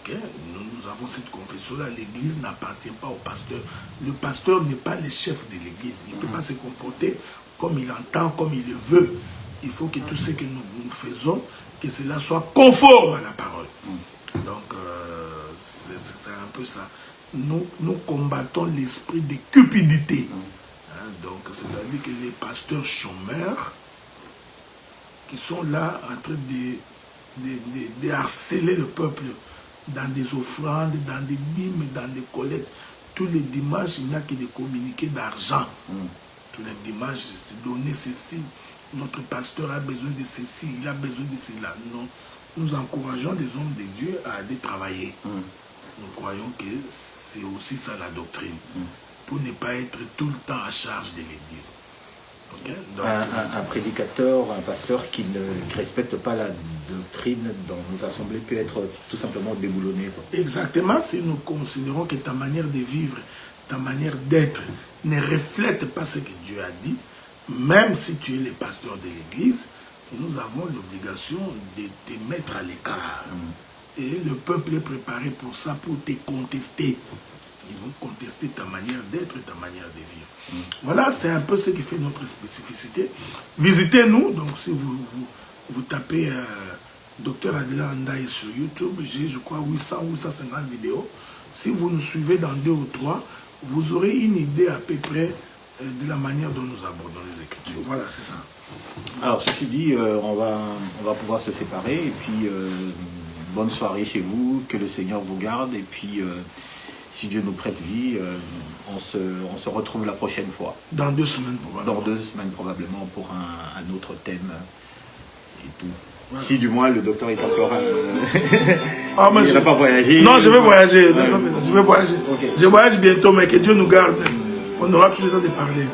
[SPEAKER 2] Okay? Nous avons cette confession-là. L'Église n'appartient pas au pasteur. Le pasteur n'est pas le chef de l'Église. Il ne peut pas se comporter comme il entend, comme il le veut. Il faut que tout ce que nous faisons, que cela soit conforme à la parole. Donc, c'est un peu ça. Nous combattons l'esprit de cupidité. Donc, c'est-à-dire que les pasteurs chômeurs qui sont là en train de harceler le peuple dans des offrandes, dans des dîmes, dans des collectes. Tous les dimanches, il n'y a que des communiqués d'argent. Tous les dimanches, c'est donner ceci. Notre pasteur a besoin de ceci, il a besoin de cela. Non, nous encourageons les hommes de Dieu à aller travailler. Nous croyons que c'est aussi ça la doctrine. Pour ne pas être tout le temps à charge de l'Église. Okay? Donc,
[SPEAKER 1] un prédicateur, un pasteur qui ne respecte pas la doctrine dans nos assemblées peut être tout simplement déboulonné.
[SPEAKER 2] Exactement, si nous considérons que ta manière de vivre, ta manière d'être ne reflète pas ce que Dieu a dit, même si tu es le pasteur de l'Église, nous avons l'obligation de te mettre à l'écart. Et le peuple est préparé pour ça, pour te contester. Ils vont contester ta manière d'être et ta manière de vivre. Voilà, c'est un peu ce qui fait notre spécificité. Visitez-nous, donc si vous tapez Dr Adela Ndaye sur YouTube, j'ai je crois 800 ou 850 vidéos. Si vous nous suivez dans 2 ou 3, vous aurez une idée à peu près de la manière dont nous abordons les Écritures. Voilà, c'est ça.
[SPEAKER 1] Alors, ceci dit, on va pouvoir se séparer. Et puis, bonne soirée chez vous. Que le Seigneur vous garde. Et puis, si Dieu nous prête vie, on se retrouve la prochaine fois.
[SPEAKER 2] Dans 2 semaines, probablement.
[SPEAKER 1] Dans 2 semaines, probablement, pour un autre thème et tout. Ouais. Si du moins le docteur est encore... il n'a pas voyagé.
[SPEAKER 2] Non, je vais voyager. Je vais voyager. Okay. Je voyage bientôt, mais que Dieu nous garde. On aura toujours le temps de parler.